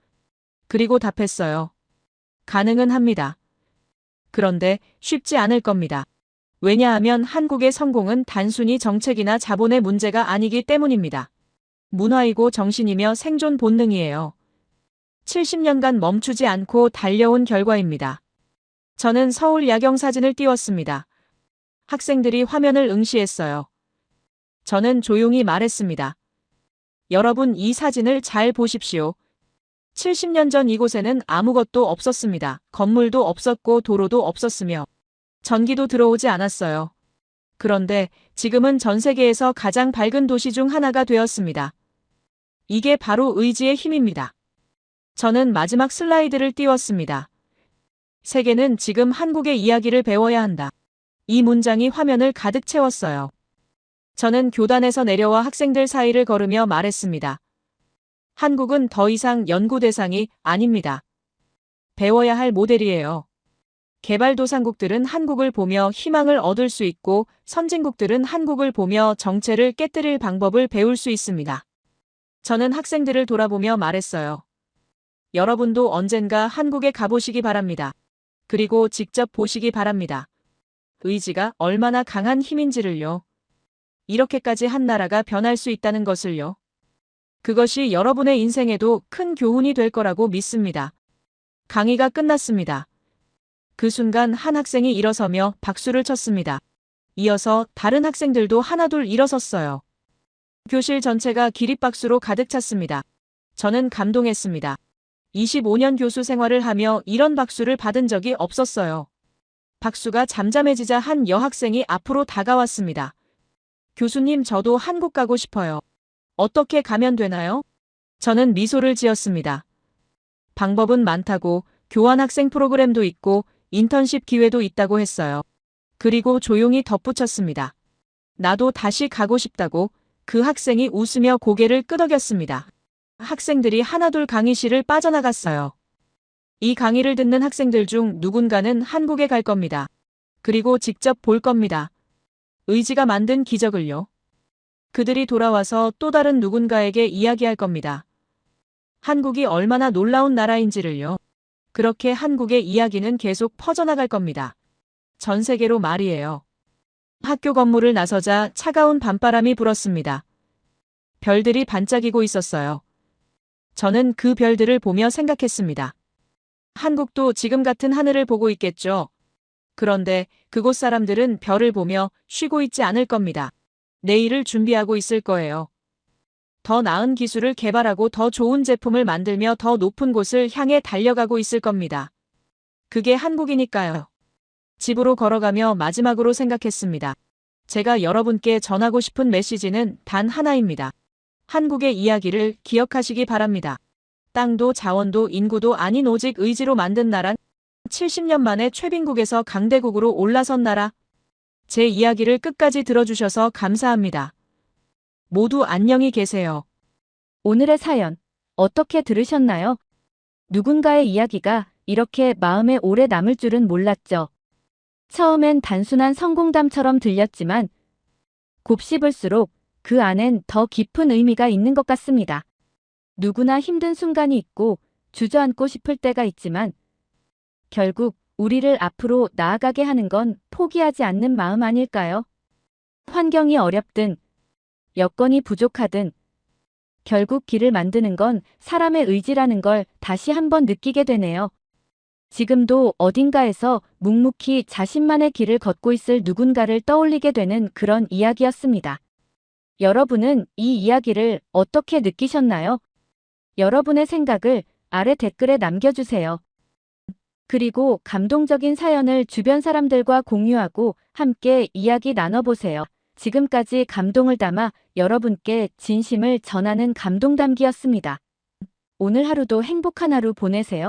그리고 답했어요. 가능은 합니다. 그런데 쉽지 않을 겁니다. 왜냐하면 한국의 성공은 단순히 정책이나 자본의 문제가 아니기 때문입니다. 문화이고 정신이며 생존 본능이에요. 70년간 멈추지 않고 달려온 결과입니다. 저는 서울 야경 사진을 띄웠습니다. 학생들이 화면을 응시했어요. 저는 조용히 말했습니다. 여러분, 이 사진을 잘 보십시오. 70년 전 이곳에는 아무것도 없었습니다. 건물도 없었고 도로도 없었으며 전기도 들어오지 않았어요. 그런데 지금은 전 세계에서 가장 밝은 도시 중 하나가 되었습니다. 이게 바로 의지의 힘입니다. 저는 마지막 슬라이드를 띄웠습니다. 세계는 지금 한국의 이야기를 배워야 한다. 이 문장이 화면을 가득 채웠어요. 저는 교단에서 내려와 학생들 사이를 걸으며 말했습니다. 한국은 더 이상 연구 대상이 아닙니다. 배워야 할 모델이에요. 개발도상국들은 한국을 보며 희망을 얻을 수 있고 선진국들은 한국을 보며 정체를 깨뜨릴 방법을 배울 수 있습니다. 저는 학생들을 돌아보며 말했어요. 여러분도 언젠가 한국에 가보시기 바랍니다. 그리고 직접 보시기 바랍니다. 의지가 얼마나 강한 힘인지를요. 이렇게까지 한 나라가 변할 수 있다는 것을요. 그것이 여러분의 인생에도 큰 교훈이 될 거라고 믿습니다. 강의가 끝났습니다. 그 순간 한 학생이 일어서며 박수를 쳤습니다. 이어서 다른 학생들도 하나둘 일어섰어요. 교실 전체가 기립박수로 가득 찼습니다. 저는 감동했습니다. 25년 교수 생활을 하며 이런 박수를 받은 적이 없었어요. 박수가 잠잠해지자 한 여학생이 앞으로 다가왔습니다. 교수님, 저도 한국 가고 싶어요. 어떻게 가면 되나요? 저는 미소를 지었습니다. 방법은 많다고, 교환학생 프로그램도 있고 인턴십 기회도 있다고 했어요. 그리고 조용히 덧붙였습니다. 나도 다시 가고 싶다고. 그 학생이 웃으며 고개를 끄덕였습니다. 학생들이 하나둘 강의실을 빠져나갔어요. 이 강의를 듣는 학생들 중 누군가는 한국에 갈 겁니다. 그리고 직접 볼 겁니다. 의지가 만든 기적을요. 그들이 돌아와서 또 다른 누군가에게 이야기할 겁니다. 한국이 얼마나 놀라운 나라인지를요. 그렇게 한국의 이야기는 계속 퍼져나갈 겁니다. 전 세계로 말이에요. 학교 건물을 나서자 차가운 밤바람이 불었습니다. 별들이 반짝이고 있었어요. 저는 그 별들을 보며 생각했습니다. 한국도 지금 같은 하늘을 보고 있겠죠. 그런데 그곳 사람들은 별을 보며 쉬고 있지 않을 겁니다. 내일을 준비하고 있을 거예요. 더 나은 기술을 개발하고 더 좋은 제품을 만들며 더 높은 곳을 향해 달려가고 있을 겁니다. 그게 한국이니까요. 집으로 걸어가며 마지막으로 생각했습니다. 제가 여러분께 전하고 싶은 메시지는 단 하나입니다. 한국의 이야기를 기억하시기 바랍니다. 땅도 자원도 인구도 아닌 오직 의지로 만든 나라. 70년 만에 최빈국에서 강대국으로 올라선 나라. 제 이야기를 끝까지 들어주셔서 감사합니다. 모두 안녕히 계세요. 오늘의 사연 어떻게 들으셨나요? 누군가의 이야기가 이렇게 마음에 오래 남을 줄은 몰랐죠. 처음엔 단순한 성공담처럼 들렸지만 곱씹을수록 그 안엔 더 깊은 의미가 있는 것 같습니다. 누구나 힘든 순간이 있고 주저앉고 싶을 때가 있지만 결국 우리를 앞으로 나아가게 하는 건 포기하지 않는 마음 아닐까요? 환경이 어렵든 여건이 부족하든 결국 길을 만드는 건 사람의 의지라는 걸 다시 한번 느끼게 되네요. 지금도 어딘가에서 묵묵히 자신만의 길을 걷고 있을 누군가를 떠올리게 되는 그런 이야기였습니다. 여러분은 이 이야기를 어떻게 느끼셨나요? 여러분의 생각을 아래 댓글에 남겨주세요. 그리고 감동적인 사연을 주변 사람들과 공유하고 함께 이야기 나눠보세요. 지금까지 감동을 담아 여러분께 진심을 전하는 감동담기였습니다. 오늘 하루도 행복한 하루 보내세요.